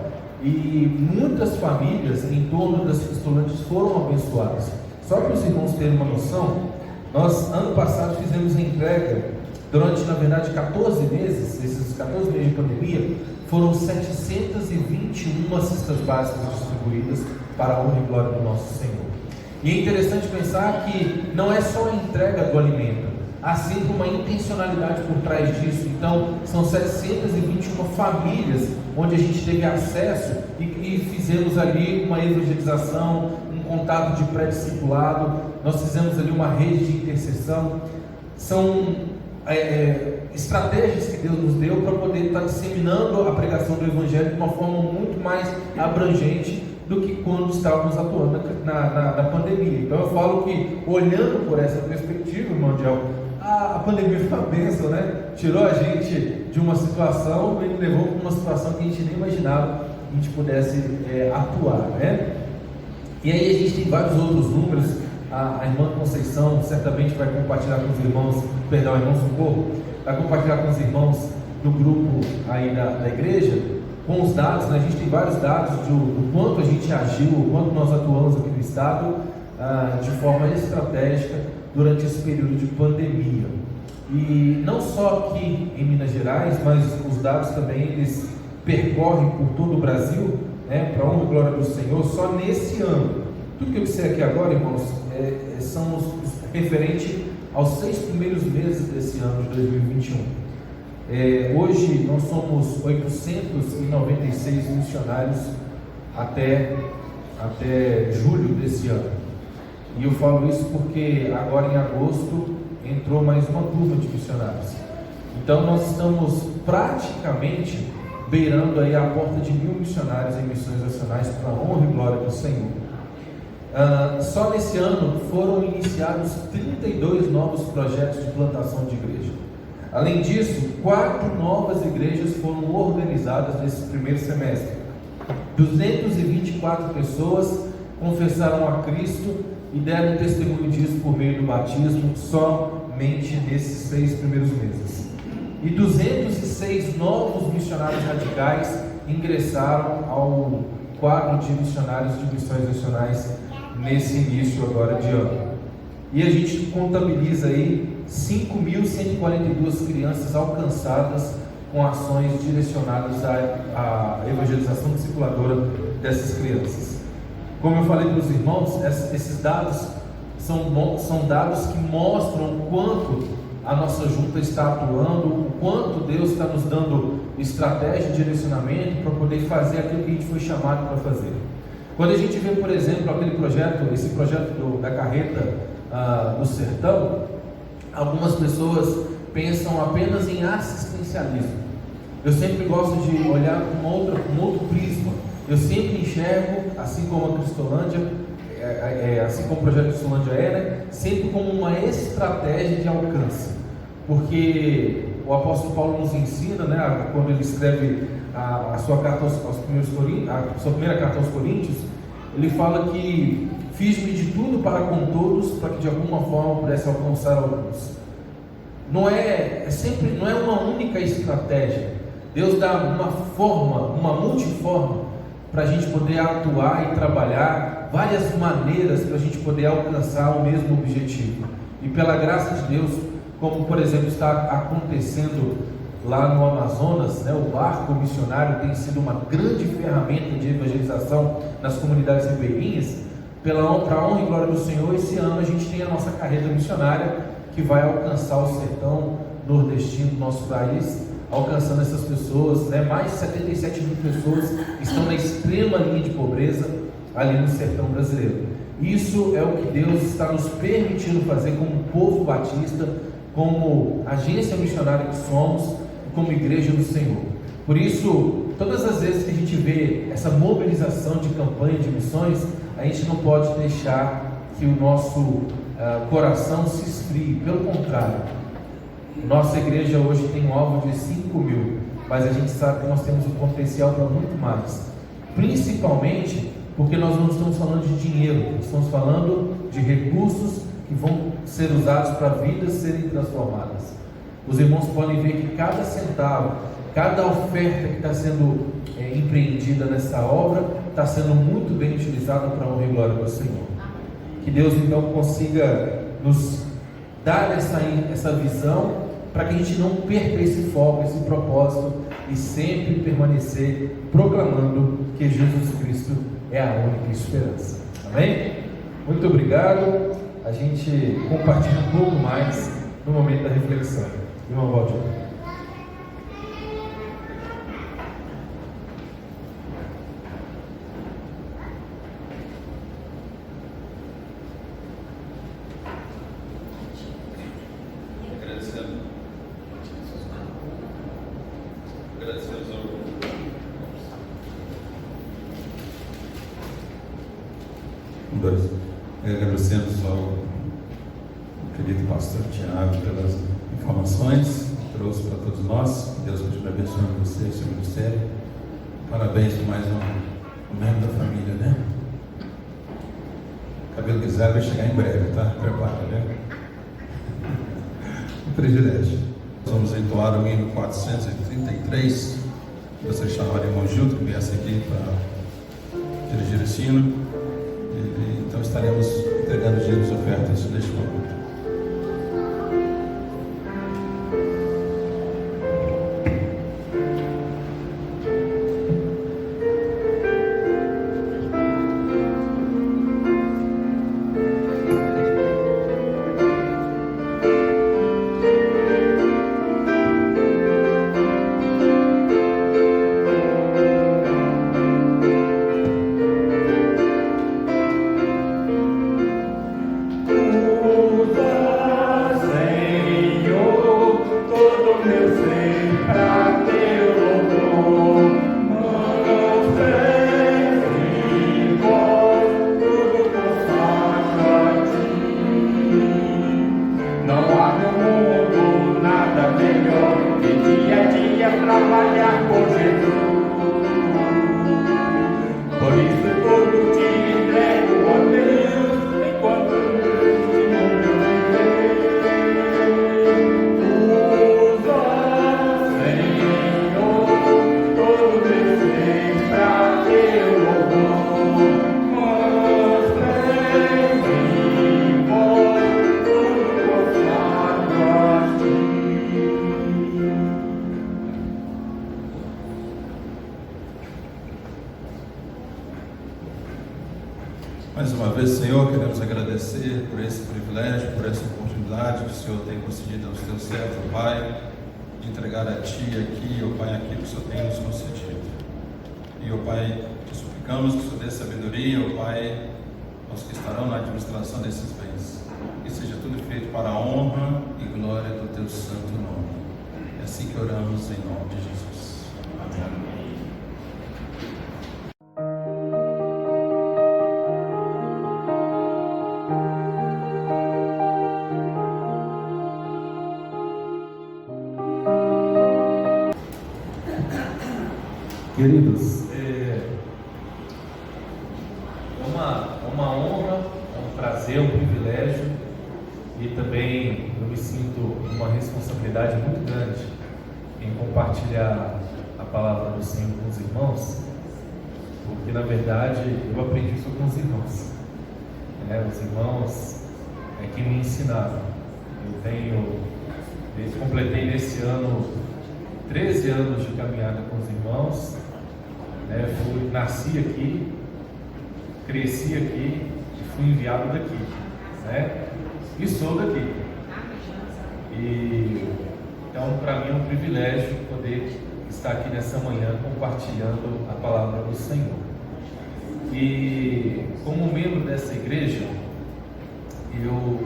e muitas famílias em torno das Cristolândias foram abençoadas. Só para os irmãos terem uma noção, nós ano passado fizemos a entrega, durante na verdade 14 meses, esses 14 meses de pandemia, foram 721 cestas básicas distribuídas para a honra e glória do nosso Senhor. E é interessante pensar que não é só a entrega do alimento, há sempre uma intencionalidade por trás disso. Então, são 721 famílias onde a gente teve acesso e fizemos ali uma evangelização, um contato de pré-discipulado, nós fizemos ali uma rede de intercessão. São estratégias que Deus nos deu para poder estar disseminando a pregação do Evangelho de uma forma muito mais abrangente do que quando estávamos atuando na pandemia. Então eu falo que, olhando por essa perspectiva, irmão Diel, a pandemia foi uma bênção, né? Tirou a gente de uma situação e levou para uma situação que a gente nem imaginava que a gente pudesse atuar, né? E aí a gente tem vários outros números. A irmã Conceição certamente vai compartilhar com os irmãos, perdão, a irmã Socorro, vai compartilhar com os irmãos do grupo aí da igreja, com os dados, né? A gente tem vários dados do quanto a gente agiu, o quanto nós atuamos aqui no estado de forma estratégica durante esse período de pandemia. E não só aqui em Minas Gerais, mas os dados também eles percorrem por todo o Brasil, né? Para a honra e glória do Senhor, só nesse ano. Tudo que eu disser aqui agora, irmãos, são os referentes aos 6 primeiros meses desse ano de 2021. Hoje nós somos 896 missionários até julho desse ano. E eu falo isso porque agora em agosto entrou mais uma turma de missionários. Então nós estamos praticamente beirando aí a porta de 1000 missionários em missões nacionais para a honra e glória do Senhor. Só nesse ano foram iniciados 32 novos projetos de plantação de igreja. Além disso, 4 novas igrejas foram organizadas nesse primeiro semestre. 224 pessoas confessaram a Cristo e deram testemunho disso por meio do batismo somente nesses 6 primeiros meses. E 206 novos missionários radicais ingressaram ao quadro de missionários de missões nacionais nesse início agora de ano. E a gente contabiliza aí 5.142 crianças alcançadas com ações direcionadas à evangelização discipuladora dessas crianças. Como eu falei para os irmãos, esses dados são dados que mostram o quanto a nossa junta está atuando, o quanto Deus está nos dando estratégia e direcionamento para poder fazer aquilo que a gente foi chamado para fazer. Quando a gente vê, por exemplo, esse projeto da carreta do sertão, algumas pessoas pensam apenas em assistencialismo. Eu sempre gosto de olhar com um outro prisma. Eu sempre enxergo, assim como a Cristolândia, assim como o projeto Cristolândia né? Sempre como uma estratégia de alcance. Porque o apóstolo Paulo nos ensina, né, quando ele escreve a sua primeira carta aos Coríntios, ele fala que fiz-me de tudo para com todos, para que de alguma forma pudesse alcançar alguns. Não é uma única estratégia. Deus dá uma multiforma para a gente poder atuar e trabalhar, várias maneiras para a gente poder alcançar o mesmo objetivo. E pela graça de Deus, como por exemplo está acontecendo lá no Amazonas, né, o barco missionário tem sido uma grande ferramenta de evangelização nas comunidades ribeirinhas. Para a honra e glória do Senhor, esse ano a gente tem a nossa carreta missionária que vai alcançar o sertão nordestino do nosso país, alcançando essas pessoas, né? Mais de 77 mil pessoas estão na extrema linha de pobreza ali no sertão brasileiro. Isso é o que Deus está nos permitindo fazer como povo batista, como agência missionária que somos, como igreja do Senhor. Por isso, todas as vezes que a gente vê essa mobilização de campanha de missões, a gente não pode deixar que o nosso coração se esfrie. Pelo contrário, nossa igreja hoje tem um alvo de 5.000, mas a gente sabe que nós temos um potencial para muito mais, principalmente porque nós não estamos falando de dinheiro, estamos falando de recursos que vão ser usados para vidas serem transformadas. os irmãos podem ver que cada centavo, cada oferta que está sendo empreendida nessa obra está sendo muito bem utilizada para a honra e glória do Senhor. Que Deus então consiga nos dar essa visão, para que a gente não perca esse foco, esse propósito, e sempre permanecer proclamando que Jesus Cristo é a única esperança. Amém? Muito obrigado. A gente compartilha um pouco mais no momento da reflexão. Irmão Valdir. Agradecemos ao querido pastor Tiago pelas informações que trouxe para todos nós. Que Deus continue abençoando você e seu ministério. Parabéns por mais um membro da família, né? O cabelo grisalho vai chegar em breve, tá? Prepara, né? Um privilégio. Vamos entoar o hino 433. Gostaria de chamar o irmão Gildo, que viesse aqui para dirigir esse hino. Então estaremos entregando dízimos e ofertas neste momento. Mais uma vez, Senhor, queremos agradecer por esse privilégio, por essa oportunidade que o Senhor tem concedido aos teus servos, ó Pai, de entregar a Ti aqui, ó Pai, aquilo que o Senhor tem nos concedido. E, ó Pai, te suplicamos que o Senhor dê sabedoria, ó Pai, aos que estarão na administração desses bens. Que seja tudo feito para a honra e glória do Teu santo nome. É assim que oramos em nome de Jesus. Amém. Queridos, é uma honra, um prazer, um privilégio, e também eu me sinto uma responsabilidade muito grande em compartilhar a palavra do Senhor com os irmãos, porque na verdade eu aprendi isso com os irmãos. Os irmãos que me ensinaram. Eu completei nesse ano 13 anos de caminhada com os irmãos. Nasci aqui, cresci aqui e fui enviado daqui, e sou daqui. E então, para mim é um privilégio poder estar aqui nessa manhã compartilhando a palavra do Senhor. E como membro dessa igreja, eu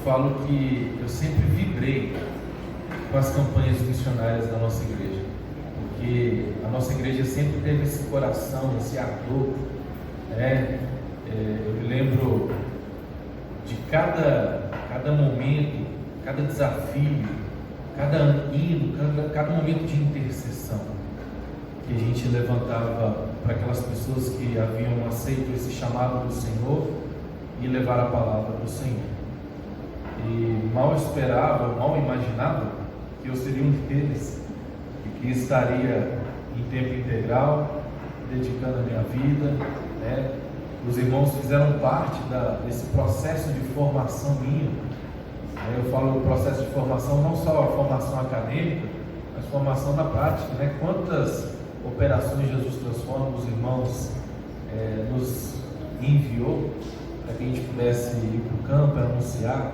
falo que eu sempre vibrei com as campanhas missionárias da nossa igreja. Porque a nossa igreja sempre teve esse coração, esse ardor, eu me lembro de cada momento, cada desafio, cada hino, cada momento de intercessão que a gente levantava para aquelas pessoas que haviam aceito esse chamado do Senhor e levar a palavra do Senhor. e mal esperava, mal imaginava que eu seria um deles e que estaria em tempo integral, dedicando a minha vida, né? Os irmãos fizeram parte desse processo de formação minha. Eu falo processo de formação, não só a formação acadêmica, mas formação na prática, né? Quantas operações Jesus Transforma os irmãos nos enviou para que a gente pudesse ir para o campo e anunciar.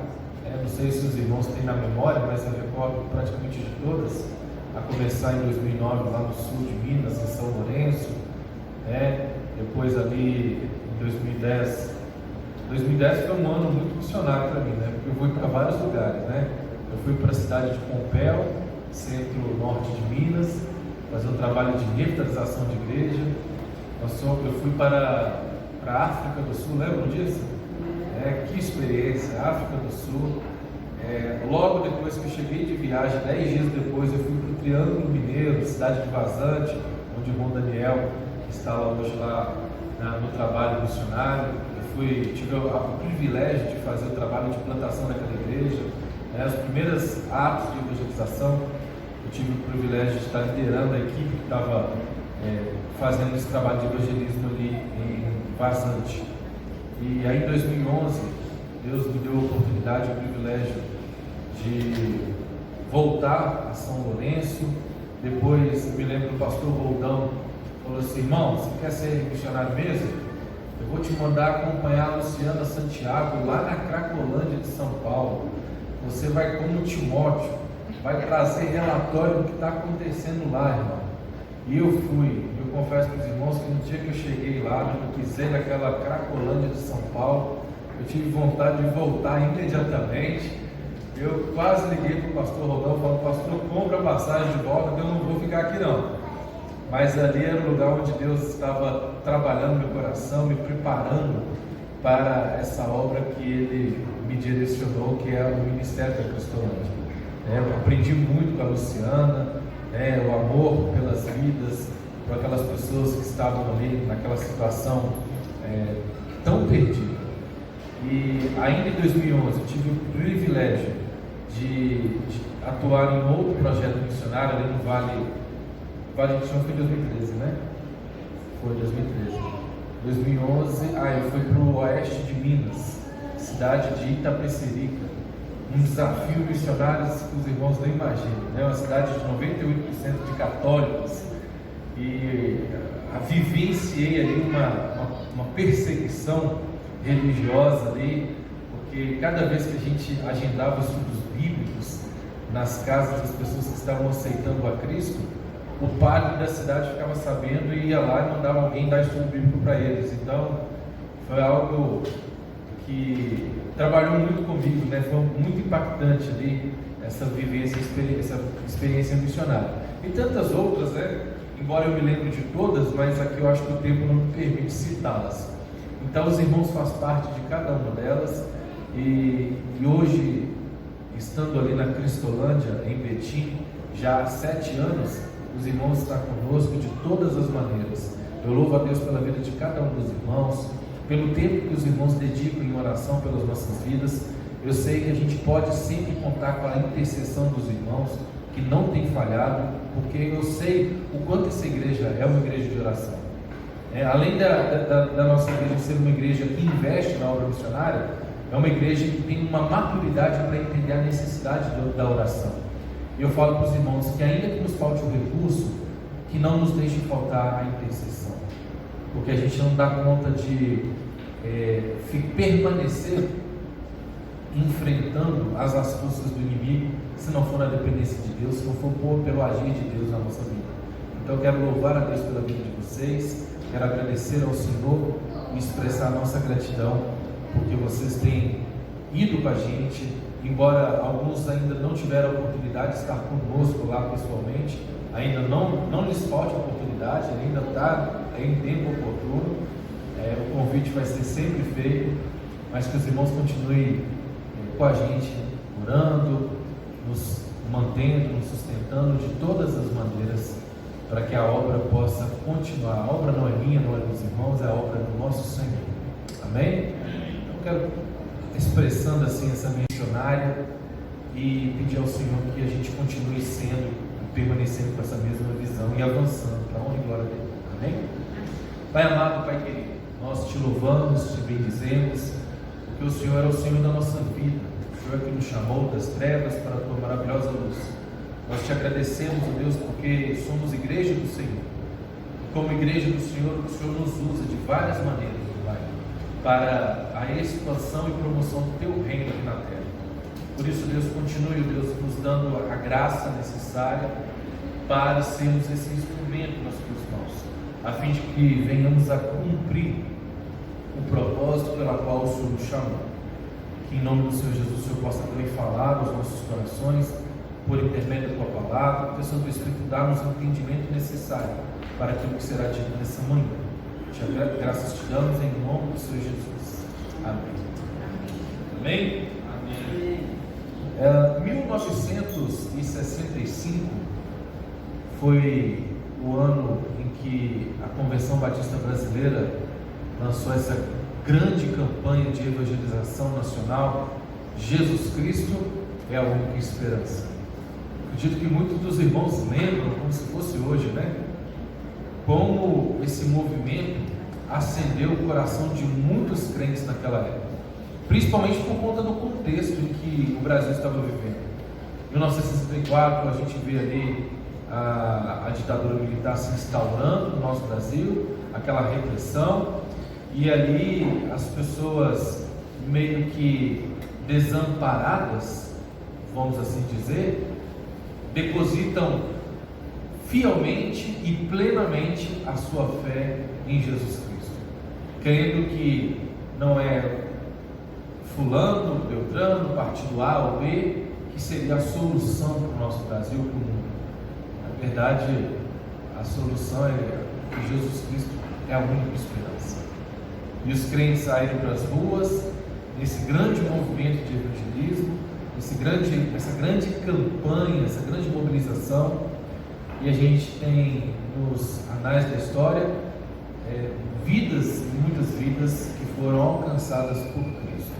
Não sei se os irmãos têm na memória, mas eu recordo praticamente de todas, a começar em 2009 lá no sul de Minas, em São Lourenço, depois ali em 2010 foi um ano muito missionário para mim, né? Porque eu fui para vários lugares, né? Eu fui para a cidade de Pompéu, centro-norte de Minas, fazer um trabalho de revitalização de igreja. Eu fui para a África do Sul, lembram disso? Que experiência, África do Sul. Logo depois que eu cheguei de viagem, 10 dias depois, eu fui para o Triângulo Mineiro, cidade de Vazante, onde o irmão Daniel está lá hoje no trabalho missionário. Tive o privilégio de fazer o trabalho de plantação daquela igreja, os primeiros atos de evangelização. Eu tive o privilégio de estar liderando a equipe que estava fazendo esse trabalho de evangelismo ali em Vazante. E aí em 2011, Deus me deu a oportunidade, o privilégio de voltar a São Lourenço. Depois, me lembro do pastor Roldão falou assim: irmão, você quer ser missionário mesmo? Eu vou te mandar acompanhar a Luciana Santiago lá na Cracolândia de São Paulo. Você vai como Timóteo, vai trazer relatório do que está acontecendo lá, irmão. E eu fui. Eu confesso para os irmãos que no dia que eu cheguei lá, eu pisei naquela Cracolândia de São Paulo, eu tive vontade de voltar imediatamente. Eu quase liguei para o pastor Rodolfo, falando: pastor, compra a passagem de volta, que eu não vou ficar aqui não. Mas ali era o lugar onde Deus estava trabalhando meu coração, me preparando para essa obra que Ele me direcionou, que é o Ministério da Cristolândia. Eu aprendi muito com a Luciana, o amor pelas vidas, por aquelas pessoas que estavam ali naquela situação tão perdida. E ainda em 2011 eu tive o privilégio de atuar em outro projeto missionário ali no Vale de Chão. Foi em 2013, né? Foi 2013. 2011, eu fui para o oeste de Minas, cidade de Itapecerica. Um desafio missionário que os irmãos não imaginam, né? Uma cidade de 98% de católicos. E vivenciei ali uma perseguição religiosa ali, porque cada vez que a gente agendava estudos bíblicos nas casas das pessoas que estavam aceitando a Cristo, o padre da cidade ficava sabendo e ia lá e mandava alguém dar estudo bíblico para eles. Então foi algo que trabalhou muito comigo, né? Foi muito impactante ali essa vivência, essa experiência missionária. E tantas outras, né? Embora eu me lembre de todas, mas aqui eu acho que o tempo não me permite citá-las. Então os irmãos fazem parte de cada uma delas, e hoje, estando ali na Cristolândia, em Betim, já há 7 anos, os irmãos estão conosco de todas as maneiras. Eu louvo a Deus pela vida de cada um dos irmãos, pelo tempo que os irmãos dedicam em oração pelas nossas vidas. Eu sei que a gente pode sempre contar com a intercessão dos irmãos, que não tem falhado, porque eu sei o quanto essa igreja é uma igreja de oração. Além da nossa igreja ser uma igreja que investe na obra missionária, é uma igreja que tem uma maturidade para entender a necessidade da oração. E eu falo para os irmãos que ainda que nos falte o recurso, que não nos deixe faltar a intercessão, porque a gente não dá conta de permanecer enfrentando as astúcias do inimigo, se não for na dependência de Deus, se não for pelo agir de Deus na nossa vida. Então eu quero louvar a Deus pela vida de vocês, quero agradecer ao Senhor e expressar a nossa gratidão, porque vocês têm ido com a gente, embora alguns ainda não tiveram a oportunidade de estar conosco lá pessoalmente, ainda não lhes falte a oportunidade, ainda está em tempo oportuno. O convite vai ser sempre feito, mas que os irmãos continuem com a gente, orando, nos mantendo, nos sustentando de todas as maneiras, para que a obra possa continuar. A obra não é minha, não é dos irmãos, é a obra do nosso Senhor. Amém? Então quero expressando assim essa missionária e pedir ao Senhor que a gente continue sendo e permanecendo com essa mesma visão e avançando para a honra e glória dele. Amém? Pai amado, Pai querido, nós te louvamos, te bendizemos, porque o Senhor é o Senhor da nossa vida. O Senhor que nos chamou das trevas para a tua maravilhosa luz. Nós te agradecemos, ó Deus, porque somos igreja do Senhor. Como igreja do Senhor, o Senhor nos usa de várias maneiras, Pai, para a expansão e promoção do teu reino aqui na terra. Por isso, Deus, continue, Deus, nos dando a graça necessária para sermos esse instrumento nas tuas mãos, a fim de que venhamos a cumprir o propósito pela qual o Senhor nos chamou. Que em nome do Senhor Jesus o Senhor possa também falar aos nossos corações por intermédio da tua palavra, que o Santo Espírito dá-nos o entendimento necessário para aquilo que será dito nessa manhã. Graças te damos em nome do Senhor Jesus. Amém. Amém? Amém. 1965 foi o ano em que a Convenção Batista Brasileira lançou essa grande campanha de evangelização nacional. Jesus Cristo é a única esperança. Acredito que muitos dos irmãos lembram, como se fosse hoje, né? Como esse movimento acendeu o coração de muitos crentes naquela época, principalmente por conta do contexto em que o Brasil estava vivendo. Em 1964, a gente vê ali a ditadura militar se instaurando no nosso Brasil, aquela repressão, e ali as pessoas meio que desamparadas, vamos assim dizer, depositam fielmente e plenamente a sua fé em Jesus Cristo, crendo que não é fulano, beltrano, partido A ou B que seria a solução para o nosso Brasil, para o mundo. Na verdade, a solução é que Jesus Cristo é a única esperança. E os crentes saíram para as ruas nesse grande movimento de evangelismo, essa grande campanha, essa grande mobilização. E a gente tem nos anais da história vidas, muitas vidas que foram alcançadas por Cristo.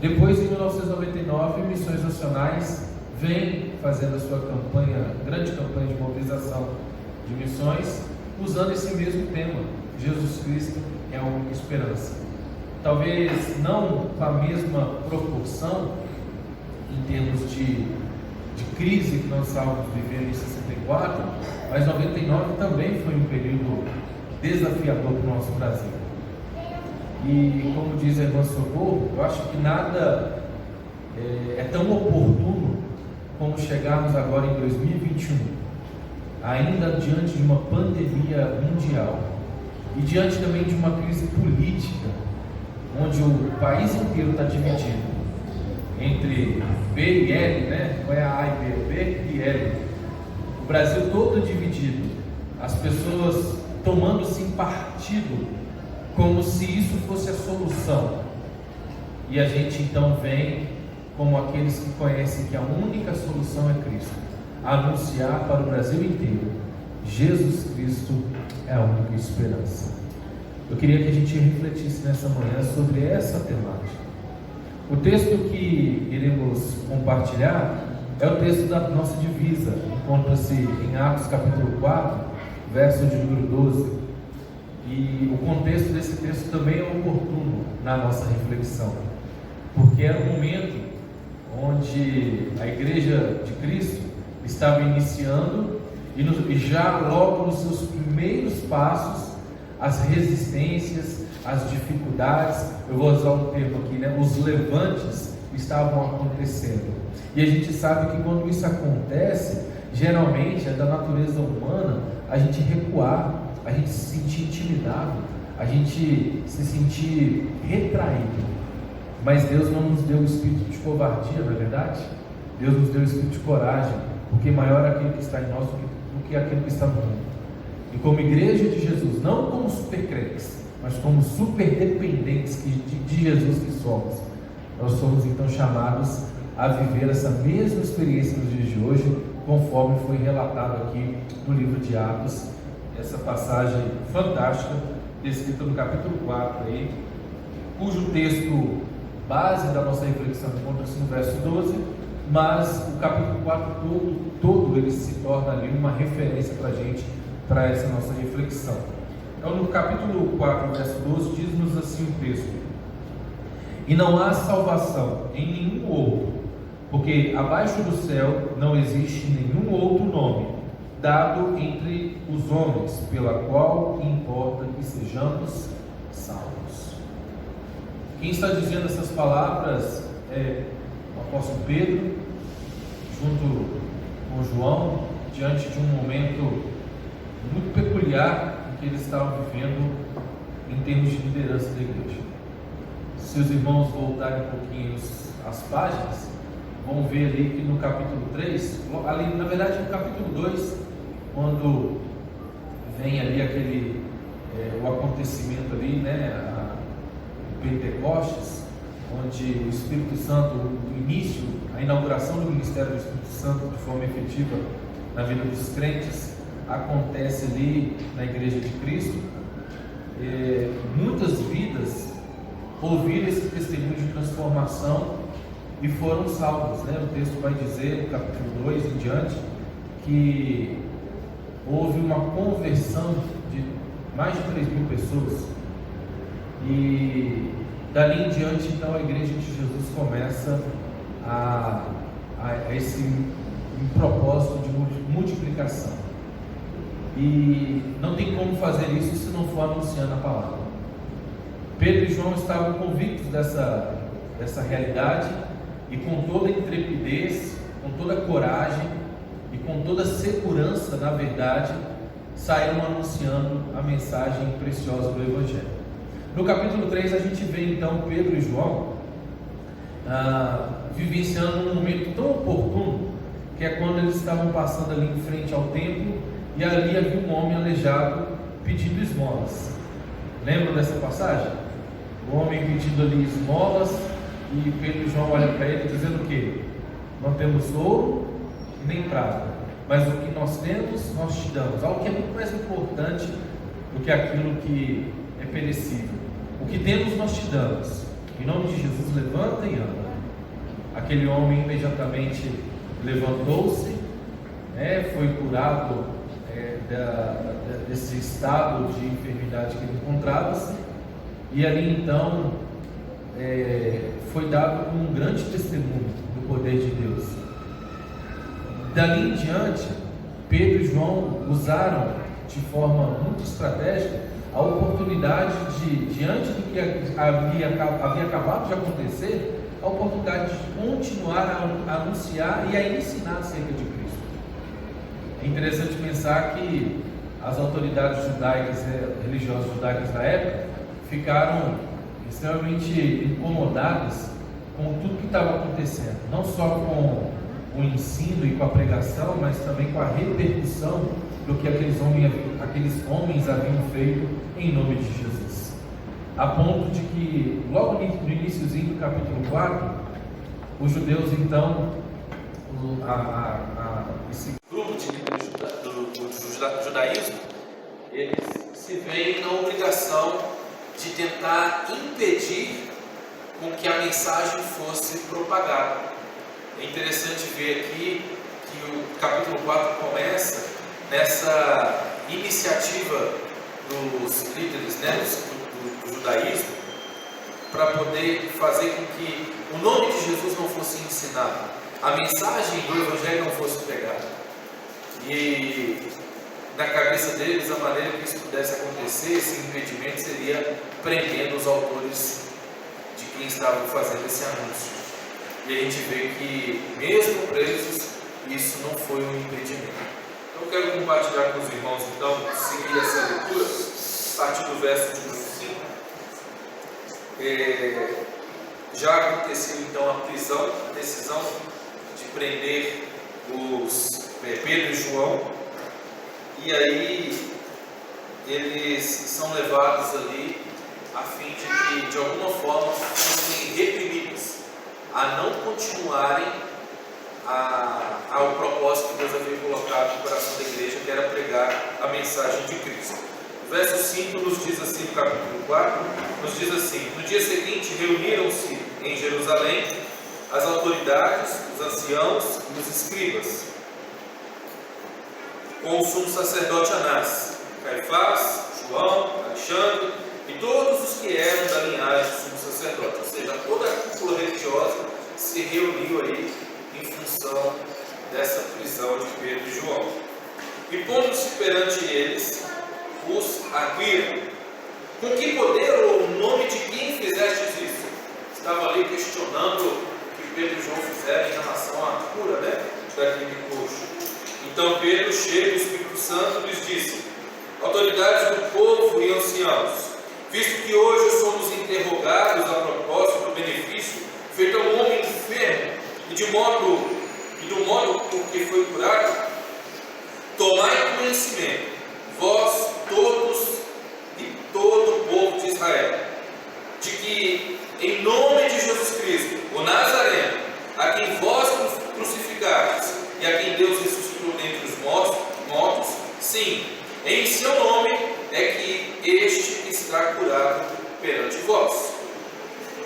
Depois, em 1999, Missões Nacionais vem fazendo a sua grande campanha de mobilização de missões, usando esse mesmo tema: Jesus Cristo é a única esperança. Talvez não com a mesma proporção em termos de crise que nós estávamos vivendo em 64, mas 99 também foi um período desafiador para o nosso Brasil. E como diz a irmã Socorro, eu acho que nada é tão oportuno como chegarmos agora em 2021, ainda diante de uma pandemia mundial e diante também de uma crise política, onde o país inteiro está dividido entre B e L, né? Não é a A e B, B e L. O Brasil todo dividido, as pessoas tomando sim partido, como se isso fosse a solução. E a gente então vem, como aqueles que conhecem que a única solução é Cristo, anunciar para o Brasil inteiro: Jesus Cristo é a única esperança. Eu queria que a gente refletisse nessa manhã sobre essa temática. O texto que iremos compartilhar é o texto da nossa divisa, encontra-se em Atos capítulo 4, verso de número 12. E o contexto desse texto também é oportuno na nossa reflexão, porque era um momento onde a Igreja de Cristo estava iniciando e já logo nos seus primeiros passos, as resistências, as dificuldades, eu vou usar um termo aqui, né? Os levantes estavam acontecendo. E a gente sabe que quando isso acontece, geralmente é da natureza humana a gente recuar, a gente se sentir intimidado, a gente se sentir retraído. Mas Deus não nos deu o espírito de covardia, não é verdade? Deus nos deu o espírito de coragem, porque maior é aquele que está em nós do que aquele que está no mundo. E como igreja de Jesus, não como super crentes, mas como super dependentes de Jesus que somos, nós somos então chamados a viver essa mesma experiência nos dias de hoje, conforme foi relatado aqui no livro de Atos, essa passagem fantástica, descrita no capítulo 4 aí, cujo texto base da nossa reflexão encontra-se no verso 12, mas o capítulo 4 todo ele se torna ali uma referência para a gente, para essa nossa reflexão. Então, no capítulo 4, verso 12, diz-nos assim o texto: e não há salvação em nenhum outro, porque abaixo do céu não existe nenhum outro nome dado entre os homens, pela qual importa que sejamos salvos. Quem está dizendo essas palavras é o apóstolo Pedro, junto com João, diante de um momento muito peculiar em que eles estavam vivendo em termos de liderança da igreja. Se os irmãos voltarem um pouquinho as páginas, vão ver ali que no capítulo 3, ali, na verdade no capítulo 2, quando vem ali o acontecimento ali, né, o Pentecostes, onde o Espírito Santo, o início, a inauguração do ministério do Espírito Santo de forma efetiva na vida dos crentes, acontece ali na Igreja de Cristo. Muitas vidas ouviram esse testemunho de transformação e foram salvos, né? O texto vai dizer, no capítulo 2 em diante, que houve uma conversão de mais de 3.000 pessoas, e dali em diante, então, a Igreja de Jesus começa a esse propósito de multiplicação, e não tem como fazer isso se não for anunciando a palavra. Pedro e João estavam convictos dessa realidade, e com toda intrepidez, com toda coragem e com toda segurança, na verdade, saíram anunciando a mensagem preciosa do Evangelho. No capítulo 3 a gente vê então Pedro e João vivenciando um momento tão oportuno, que é quando eles estavam passando ali em frente ao templo, e ali havia um homem aleijado pedindo esmolas. Lembram dessa passagem? O homem pedindo ali esmolas, e Pedro e João olham para ele dizendo o quê? Não temos ouro nem prata, mas o que nós temos, nós te damos. Algo que é muito mais importante do que aquilo que é perecível. O que temos, nós te damos. Em nome de Jesus, levanta e anda. Aquele homem imediatamente levantou-se, foi curado desse estado de enfermidade que ele encontrava-se, e ali então foi dado um grande testemunho do poder de Deus. Dali em diante, Pedro e João usaram de forma muito estratégica a oportunidade de, diante do que havia acabado de acontecer, a oportunidade de continuar a anunciar e a ensinar acerca de Cristo. É interessante pensar que as autoridades judaicas, religiosas judaicas da época, ficaram extremamente incomodadas com tudo que estava acontecendo, não só com o ensino e com a pregação, mas também com a repercussão do que aqueles homens haviam feito em nome de Jesus, a ponto de que logo no iniciozinho do capítulo 4, os judeus então, esse grupo de líderes do judaísmo, eles se veem na obrigação de tentar impedir com que a mensagem fosse propagada. É interessante ver aqui que o capítulo 4 começa nessa iniciativa dos líderes, do judaísmo, para poder fazer com que o nome de Jesus não fosse ensinado, a mensagem do Evangelho não fosse pregada. E na cabeça deles, a maneira que isso pudesse acontecer, esse impedimento, seria prendendo os autores de quem estavam fazendo esse anúncio. E a gente vê que, mesmo presos, isso não foi um impedimento. Então, eu quero compartilhar com os irmãos, então, seguir essa leitura, a partir do verso de 5. Já aconteceu, então, a decisão de prender Pedro e João. E aí eles são levados ali a fim de que, de alguma forma, fossem reprimidos a não continuarem ao propósito que Deus havia colocado no coração da igreja, que era pregar a mensagem de Cristo. O verso 5 nos diz assim, no capítulo 4, nos diz assim: no dia seguinte reuniram-se em Jerusalém as autoridades, os anciãos e os escribas, com o sumo sacerdote Anás, Caifás, João, Alexandre e todos os que eram da linhagem do sumo sacerdote. Ou seja, toda a cúpula religiosa se reuniu aí em função dessa prisão de Pedro e João. E pondo-se perante eles, os arguíram: com que poder ou o nome de quem fizestes isso? Estava ali questionando o que Pedro e João fizeram em relação à cura, daquele coxo. Então Pedro, cheio do Espírito Santo, lhes disse: autoridades do povo e anciãos, visto que hoje somos interrogados a propósito do benefício feito a um homem enfermo e do modo por que foi curado, tomai conhecimento, vós todos e todo o povo de Israel, de que em nome de Jesus Cristo, o Nazareno, a quem vós crucificastes e a quem Deus ressuscitou dentre os mortos, sim, em seu nome é que este está curado perante vós.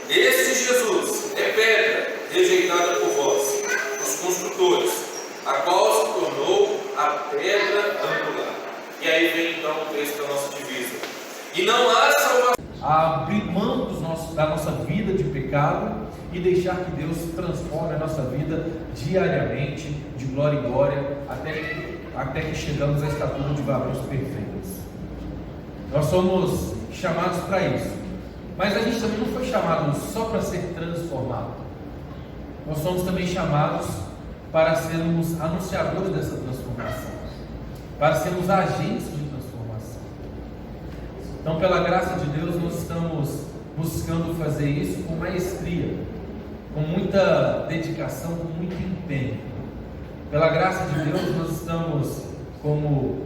Este Jesus é pedra rejeitada por vós, os construtores, a qual se tornou a pedra angular. E aí vem então o texto da nossa divisa. E não há salvação. A abrir mão da nossa vida de pecado e deixar que Deus transforme a nossa vida diariamente, de glória em glória, até que chegamos à estatura de varões perfeitos. Nós somos chamados para isso, mas a gente também não foi chamado só para ser transformado. Nós somos também chamados para sermos anunciadores dessa transformação, para sermos agentes de transformação. Então, pela graça de Deus, nós estamos buscando fazer isso com maestria, com muita dedicação, com muito empenho. Pela graça de Deus, nós estamos, como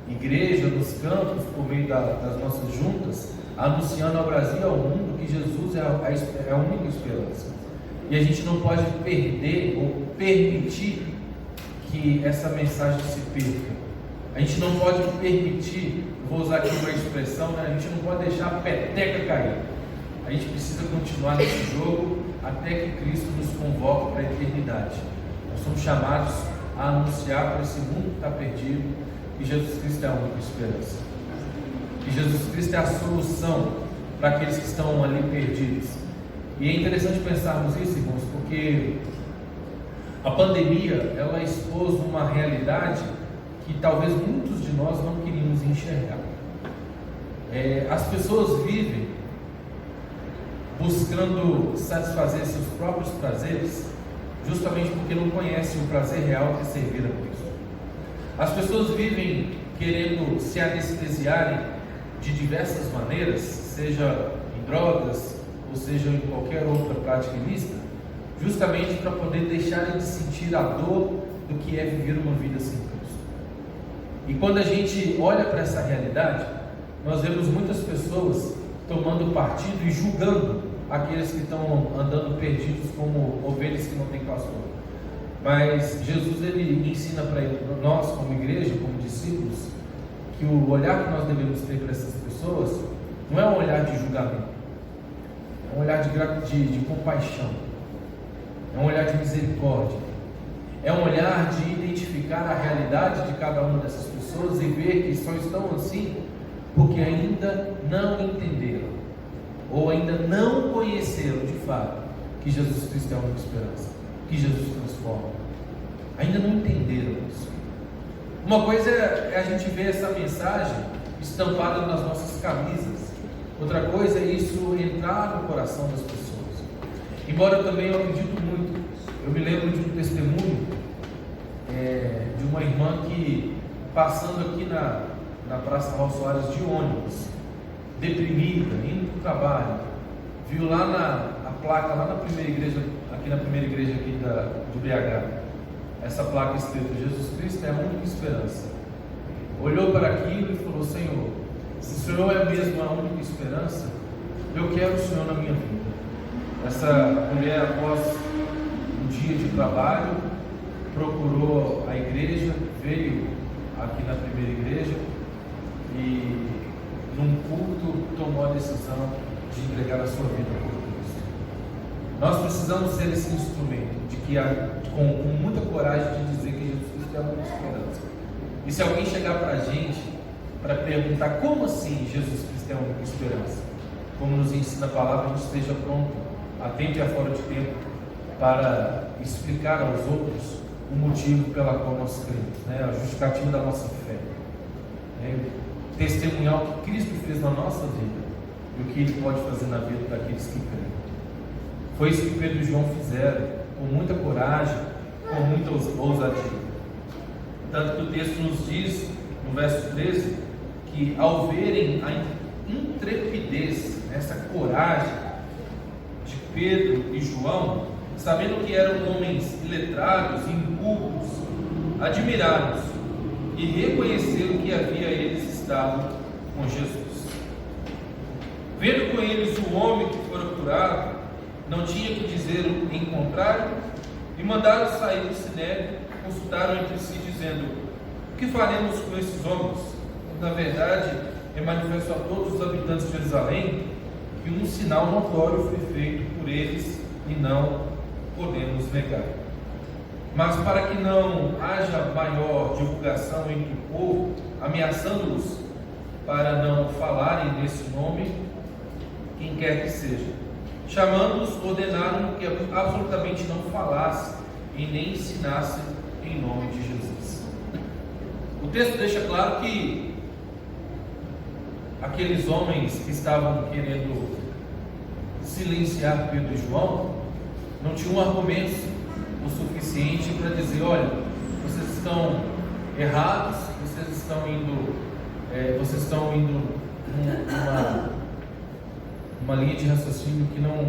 igreja, nos campos, por meio das nossas juntas, anunciando ao Brasil e ao mundo que Jesus é a única esperança. E a gente não pode perder ou permitir que essa mensagem se perca. A gente não pode permitir, vou usar aqui uma expressão, a gente não pode deixar a peteca cair. A gente precisa continuar nesse jogo até que Cristo nos convoque para a eternidade. Nós somos chamados a anunciar para esse mundo que está perdido que Jesus Cristo é a única esperança, que Jesus Cristo é a solução para aqueles que estão ali perdidos. E é interessante pensarmos isso, irmãos, porque a pandemia, ela expôs uma realidade que talvez muitos de nós não queríamos enxergar. As pessoas vivem buscando satisfazer seus próprios prazeres, justamente porque não conhecem o prazer real que é servir a Cristo. As pessoas vivem querendo se anestesiarem de diversas maneiras, seja em drogas, ou seja em qualquer outra prática ilícita, justamente para poder deixarem de sentir a dor do que é viver uma vida sem Cristo. E quando a gente olha para essa realidade, nós vemos muitas pessoas tomando partido e julgando aqueles que estão andando perdidos como ovelhas que não têm pastor. Mas Jesus, ele ensina para nós, como igreja, como discípulos, que o olhar que nós devemos ter para essas pessoas não é um olhar de julgamento, é um olhar de compaixão, é um olhar de misericórdia, é um olhar de identificar a realidade de cada uma dessas pessoas e ver que só estão assim porque ainda não entenderam ou ainda não conheceram de fato que Jesus Cristo é a única esperança, que Jesus transforma. Ainda não entenderam isso. Uma coisa é a gente ver essa mensagem estampada nas nossas camisas, outra coisa é isso entrar no coração das pessoas. Embora eu também acredito muito, eu me lembro de um testemunho de uma irmã que, passando aqui na Praça Raul Soares de ônibus, deprimida, indo para o trabalho, viu lá a placa, lá na primeira igreja aqui do BH, essa placa escrita: Jesus Cristo é a única esperança. Olhou para aquilo e falou: Senhor, se o Senhor é mesmo a única esperança, eu quero o Senhor na minha vida. Essa mulher, após um dia de trabalho, procurou a igreja, veio aqui na primeira igreja e num culto, tomou a decisão de entregar a sua vida por Cristo. Nós precisamos ser esse instrumento de que, com muita coragem de dizer que Jesus Cristo é a única esperança. E se alguém chegar para a gente para perguntar como assim Jesus Cristo é a única esperança, como nos ensina a palavra, a gente esteja pronto, a tempo e a fora de tempo, para explicar aos outros o motivo pela qual nós cremos, né? A justificativa da nossa fé, né? Testemunhar o que Cristo fez na nossa vida e o que Ele pode fazer na vida daqueles que creem. Foi isso que Pedro e João fizeram, com muita coragem, com muita ousadia. Tanto que o texto nos diz, no verso 13, que ao verem a intrepidez, essa coragem de Pedro e João, sabendo que eram homens iletrados, incultos, admiraram-se e reconheceram que havia eles estado com Jesus. Vendo com eles o homem que fora curado, não tinha que dizer em contrário, e mandaram sair do sinédrio, consultaram entre si, dizendo: o que faremos com esses homens? Na verdade, é manifesto a todos os habitantes de Jerusalém que um sinal notório foi feito por eles e não podemos negar. Mas para que não haja maior divulgação entre o povo, ameaçando-os para não falarem nesse nome, quem quer que seja, chamando-os, ordenaram que absolutamente não falassem e nem ensinassem em nome de Jesus. O texto deixa claro que aqueles homens que estavam querendo silenciar Pedro e João não tinham argumentos o suficiente para dizer: olha, vocês estão errados, vocês estão indo numa linha de raciocínio que não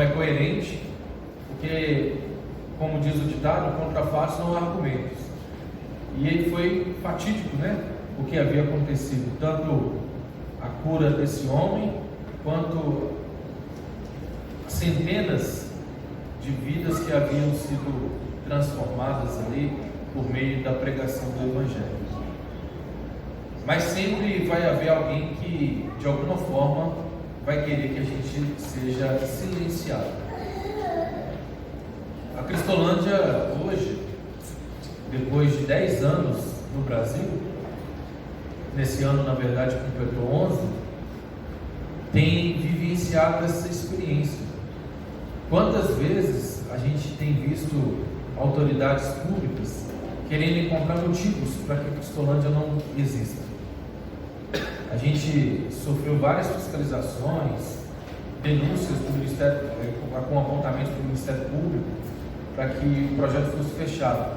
é coerente, porque, como diz o ditado, contra fatos não há argumentos. E ele foi fatídico, né? O que havia acontecido, tanto a cura desse homem, quanto centenas de vidas que haviam sido transformadas ali por meio da pregação do Evangelho. Mas sempre vai haver alguém que, de alguma forma, vai querer que a gente seja silenciado. A Cristolândia hoje, depois de 10 anos no Brasil, nesse ano, na verdade, completou 11, tem vivenciado essa experiência. Quantas vezes a gente tem visto autoridades públicas querendo encontrar motivos para que a Cristolândia não exista? A gente sofreu várias fiscalizações, denúncias do Ministério, com apontamentos do Ministério Público, para que o projeto fosse fechado.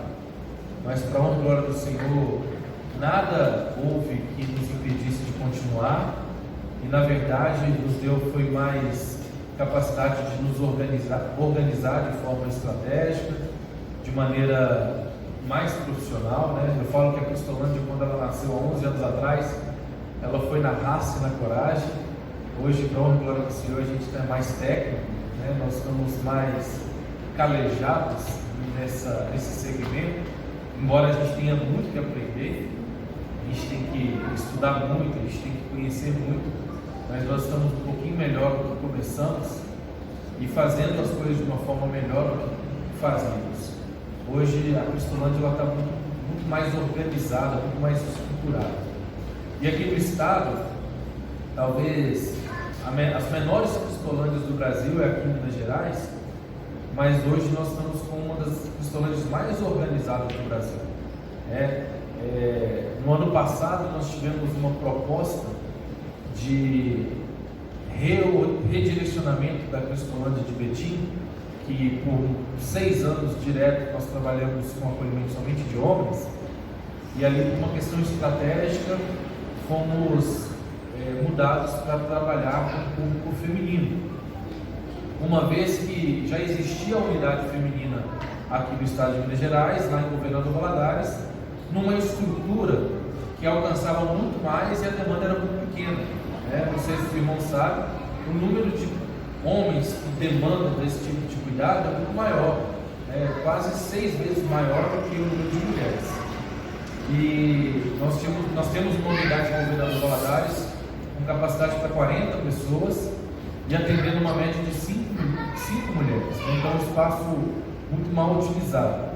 Mas, para a honra e glória do Senhor, nada houve que nos impedisse de continuar, e na verdade nos deu foi mais capacidade de nos organizar de forma estratégica, de maneira mais profissional, né? Eu falo que a Cristolândia, quando ela nasceu há 11 anos atrás, ela foi na raça e na coragem. Hoje, para a honra e glória do Senhor, a gente está mais técnico, né? Nós estamos mais calejados nesse segmento, embora a gente tenha muito que aprender. A gente tem que estudar muito, a gente tem que conhecer muito, mas nós estamos um pouquinho melhor do que começamos e fazendo as coisas de uma forma melhor do que fazíamos. Hoje a Cristolândia está muito mais organizada, muito mais estruturada. E aqui no estado, talvez as menores Cristolândias do Brasil é aqui em Minas Gerais, mas hoje nós estamos com uma das Cristolândias mais organizadas do Brasil. No ano passado nós tivemos uma proposta de redirecionamento da Cristolândia de Betim, que por 6 anos direto nós trabalhamos com acolhimento somente de homens, e ali por uma questão estratégica fomos mudados para trabalhar com o público feminino, uma vez que já existia a unidade feminina aqui no estado de Minas Gerais, lá em Governador Valadares, numa estrutura que alcançava muito mais e a demanda era muito pequena, né? Não sei se os irmãos sabem, o número de homens que demandam desse tipo de cuidado é muito maior, quase 6 vezes maior do que o número de mulheres. E nós temos uma unidade de Governador Valadares com capacidade para 40 pessoas e atendendo uma média de 5 mulheres. Então, é um espaço muito mal utilizado.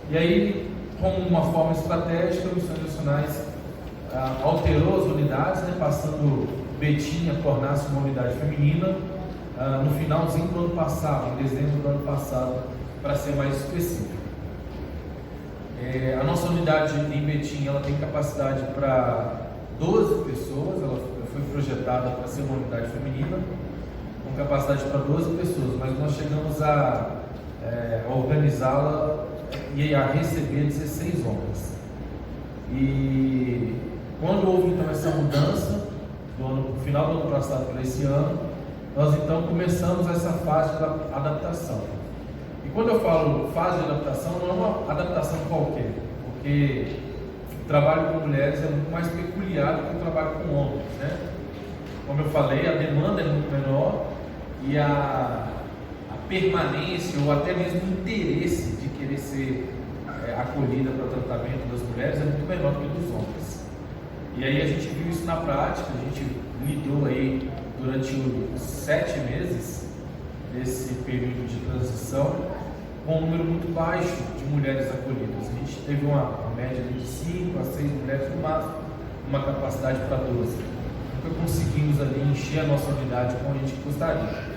E aí, como uma forma estratégica, o Missões Nacionais alterou as unidades, né, passando Betim a tornar-se uma unidade feminina no finalzinho do ano passado, em dezembro do ano passado, para ser mais específico. A nossa unidade em Betim, ela tem capacidade para 12 pessoas, ela foi projetada para ser uma unidade feminina, com capacidade para 12 pessoas, mas nós chegamos a organizá-la e a receber 16 homens. E quando houve então essa mudança, no final do ano passado para esse ano, nós então começamos essa fase de adaptação. E quando eu falo fase de adaptação, não é uma adaptação qualquer, porque o trabalho com mulheres é muito mais peculiar do que o trabalho com homens, né? Como eu falei, a demanda é muito menor e a permanência ou até mesmo o interesse de querer ser acolhida para o tratamento das mulheres é muito menor do que dos homens. E aí a gente viu isso na prática, a gente lidou aí durante os 7 meses desse período de transição com um número muito baixo de mulheres acolhidas. A gente teve uma média de 5 a 6 mulheres no máximo, uma capacidade para 12. Nunca conseguimos ali encher a nossa unidade como a gente gostaria.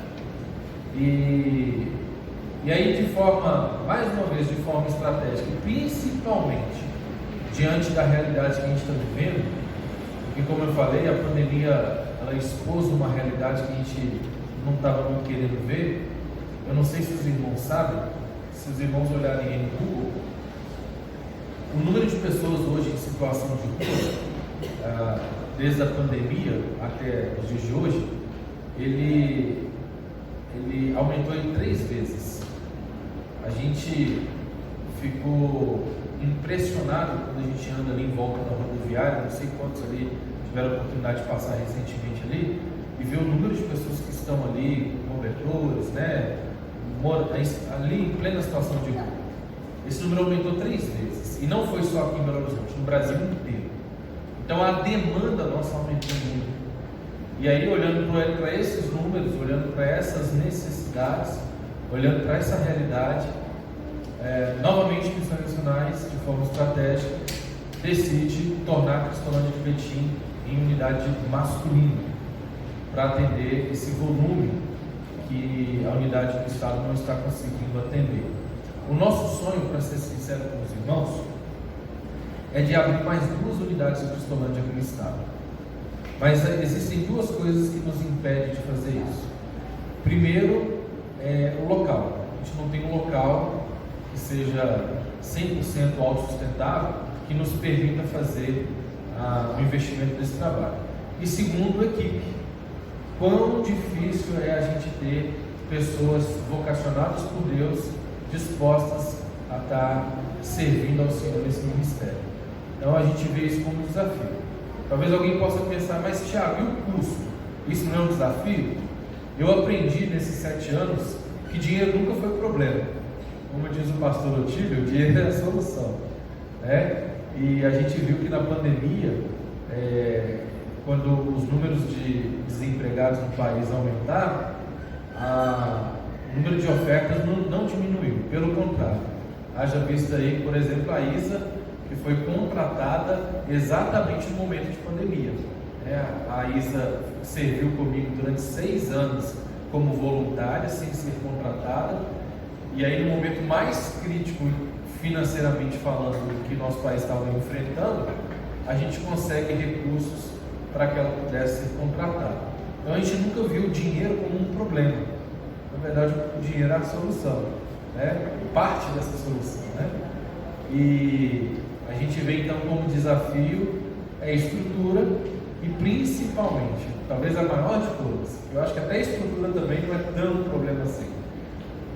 E aí, de forma, mais uma vez, de forma estratégica, principalmente diante da realidade que a gente está vivendo, porque, como eu falei, a pandemia ela expôs uma realidade que a gente não estava muito querendo ver. Eu não sei se os irmãos sabem, se os irmãos olharem aí no Google, o número de pessoas hoje em situação de rua, desde a pandemia até os dias de hoje, ele aumentou em 3 vezes. A gente ficou impressionado quando a gente anda ali em volta da rodoviária, não sei quantos ali tiveram a oportunidade de passar recentemente ali, e ver o número de pessoas que estão ali, cobertores, né, ali em plena situação de rua. Esse número aumentou 3 vezes, e não foi só aqui em Belo Horizonte, no Brasil inteiro. Então a demanda nossa aumentou muito. E aí, olhando para esses números, olhando para essas necessidades, olhando para essa realidade, novamente Missões Nacionais, de forma estratégica, decide tornar a Cristolândia de Betim em unidade masculina, para atender esse volume que a unidade do Estado não está conseguindo atender. O nosso sonho, para ser sincero com os irmãos, é de abrir mais 2 unidades de Cristolândia aqui no Estado. Mas existem 2 coisas que nos impedem de fazer isso. Primeiro, o local. A gente não tem um local que seja 100% autossustentável que nos permita fazer o investimento desse trabalho. E segundo, equipe. Quão difícil é a gente ter pessoas vocacionadas por Deus, dispostas a estar servindo ao Senhor nesse ministério. Então a gente vê isso como um desafio. Talvez alguém possa pensar, mas Thiago, e o custo? Isso não é um desafio? Eu aprendi nesses 7 anos que dinheiro nunca foi problema. Como diz o pastor Otílio, o dinheiro é a solução, né? E a gente viu que na pandemia, quando os números de desempregados no país aumentaram, o número de ofertas não diminuiu, pelo contrário. Haja visto aí, por exemplo, a Isa, que foi contratada exatamente no momento de pandemia. A Isa serviu comigo durante 6 anos como voluntária, sem ser contratada, e aí no momento mais crítico, financeiramente falando, que nosso país estava enfrentando, a gente consegue recursos para que ela pudesse ser contratada. Então a gente nunca viu o dinheiro como um problema. Na verdade, o dinheiro é a solução, né? Parte dessa solução, né? E a gente vê então como desafio a estrutura e principalmente, talvez a maior de todas, eu acho que até a estrutura também não é tão problema assim.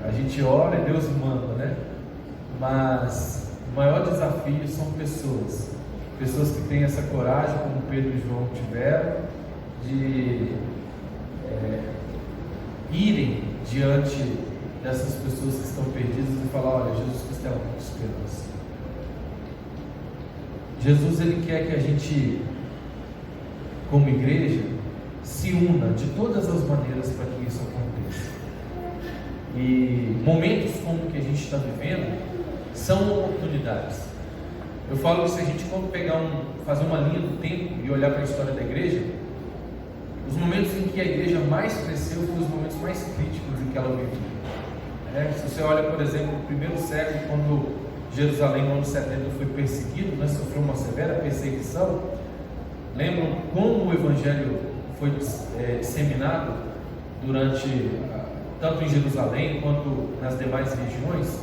A gente ora e Deus manda, né? Mas o maior desafio são pessoas que têm essa coragem, como Pedro e João tiveram, de irem diante dessas pessoas que estão perdidas e falar: olha, Jesus Cristo é a única esperança. Jesus, ele quer que a gente, como igreja, se una de todas as maneiras para que isso aconteça. E momentos como o que a gente está vivendo são oportunidades. Eu falo que se a gente fazer uma linha do tempo e olhar para a história da igreja, os momentos em que a igreja mais cresceu foram os momentos mais críticos em que ela vivia. Se você olha, por exemplo, no primeiro século, quando Jerusalém, no ano 70, foi perseguido, sofreu uma severa perseguição, lembram como o evangelho foi disseminado tanto em Jerusalém quanto nas demais regiões,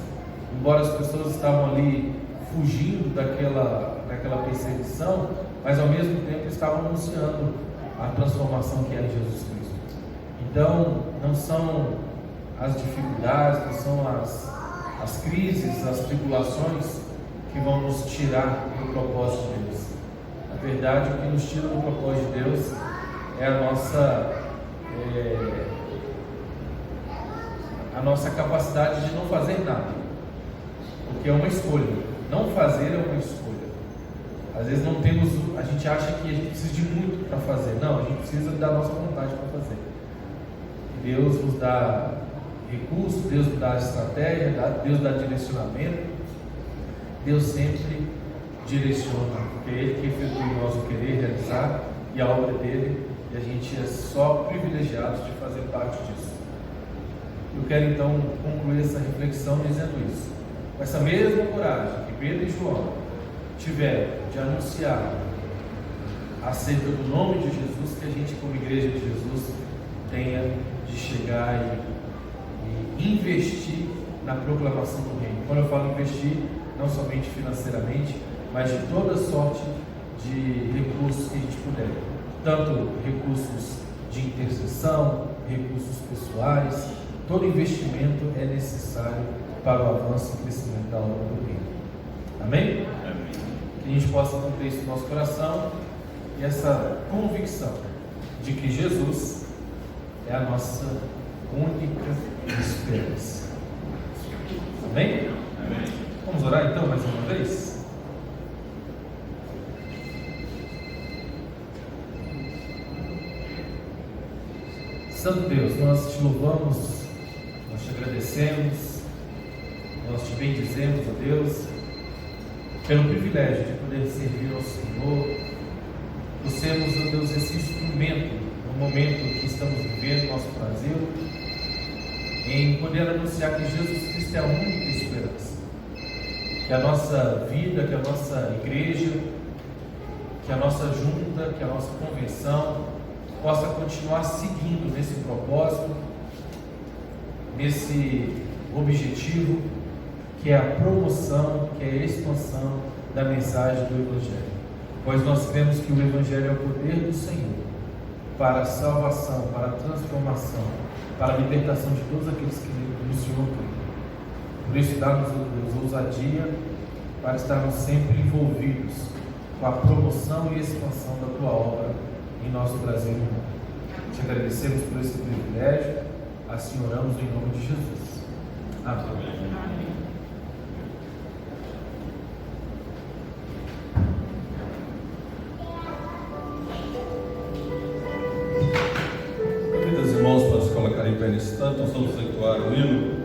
embora as pessoas estavam ali fugindo daquela perseguição, mas ao mesmo tempo estavam anunciando a transformação que é em Jesus Cristo. Então, não são as dificuldades, não são as crises, as tribulações que vão nos tirar do propósito de Deus. Na verdade, o que nos tira do propósito de Deus é a nossa capacidade de não fazer nada, porque é uma escolha. Não fazer é uma escolha. Às vezes a gente acha que a gente precisa de muito para fazer. Não, a gente precisa da nossa vontade para fazer. Deus nos dá recursos, Deus nos dá estratégia, Deus dá direcionamento. Deus sempre direciona, porque é Ele que efetua em nós o querer realizar, e a obra dele, e a gente é só privilegiados de fazer parte disso. Eu quero então concluir essa reflexão dizendo isso. Com essa mesma coragem que Pedro e João tiveram de anunciar acerca do nome de Jesus, que a gente, como igreja de Jesus, tenha de chegar e investir na proclamação do reino. Quando eu falo investir, não somente financeiramente, mas de toda sorte de recursos que a gente puder, tanto recursos de intercessão, recursos pessoais. Todo investimento é necessário para o avanço e crescimento da obra do reino. Amém? Amém. Que a gente possa manter isso no nosso coração e essa convicção de que Jesus é a nossa única esperança. Amém? Amém. Vamos orar então mais uma vez? Santo Deus, nós te louvamos, nós te agradecemos, nós te bendizemos, ó Deus, pelo privilégio de poder servir ao Senhor, por sermos, ó Deus, esse instrumento no momento que estamos vivendo, nosso Brasil, em poder anunciar que Jesus Cristo é a única esperança, que a nossa vida, que a nossa igreja, que a nossa junta, que a nossa convenção possa continuar seguindo nesse propósito, nesse objetivo, que é a promoção, que é a expansão da mensagem do Evangelho. Pois nós cremos que o Evangelho é o poder do Senhor para a salvação, para a transformação, para a libertação de todos aqueles que no Senhor creem. Por isso, dá-nos, Deus, ousadia para estarmos sempre envolvidos com a promoção e expansão da Tua obra em nosso Brasil e no mundo. Te agradecemos por esse privilégio, assim oramos em nome de Jesus. Amém. Convido os irmãos para se colocarem em pé nesse instante, nós vamos entoar o hino.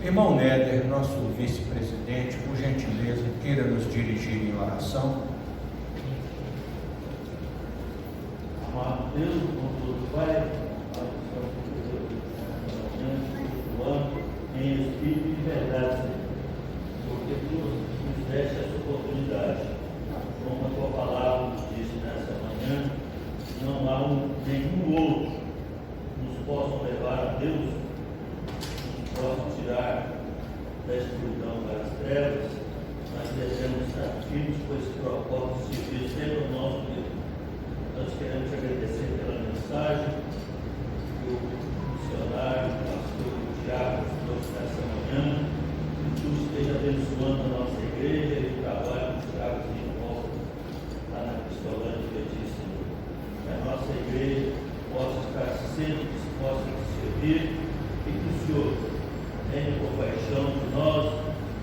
Irmão Néder, nosso vice-presidente, por gentileza, queira nos dirigir em oração. Amado Deus, com todo Pai, em espírito e verdade, porque tu nos deste essa oportunidade. Como a tua palavra nos disse nessa manhã, não há nenhum outro que nos possa levar a Deus, nos possa tirar da escuridão das trevas. Nós devemos estar firmes com esse propósito de servir sempre ao nosso Deus. Nós queremos te agradecer pela mensagem que o missionário, o pastor, o diácono trouxe nessa manhã, que tu esteja abençoando a nossa igreja e o trabalho dos diáconos de volta lá na Cristolândia de Betis, Senhor. Que a nossa igreja possa estar sempre disposta a te servir e que o Senhor tenha compaixão de nós,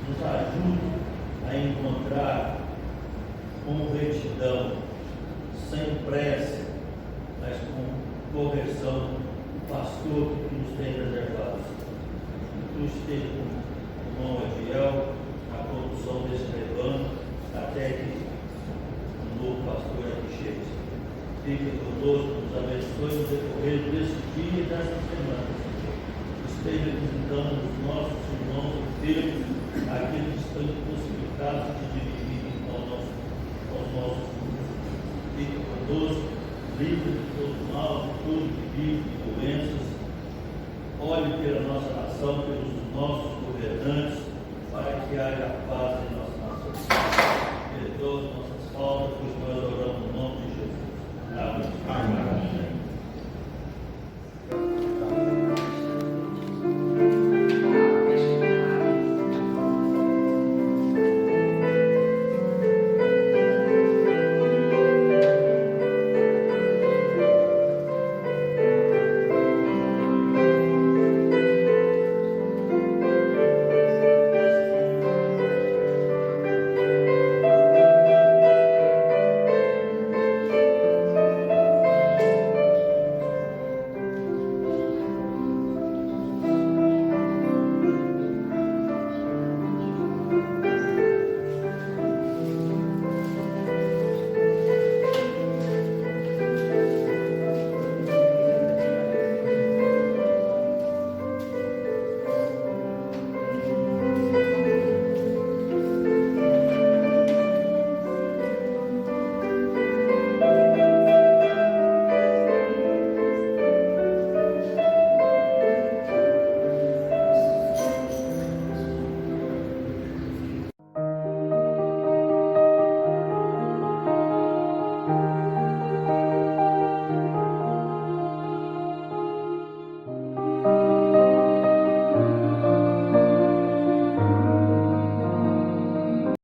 nos ajude a encontrar com retidão, sem pressa, mas com correção, o pastor que nos tem reservado. Que tu esteja com o irmão Adiel na condução desse rebanho, até que um novo pastor aqui chegue. Fique conosco, nos abençoe no decorrer desse dia e dessa semana. Esteja visitando os nossos irmãos enfermos, aqueles que estão impossibilitados de dividir com os nossos grupos. Fique conosco, livre de todo mal, de todo perigo, de doenças. Olhe pela nossa nação, pelos nossos governantes, para que haja paz em nossa nação. Perdoa nossas faltas, pois nós oramos no nome de Jesus. Amém. Amém.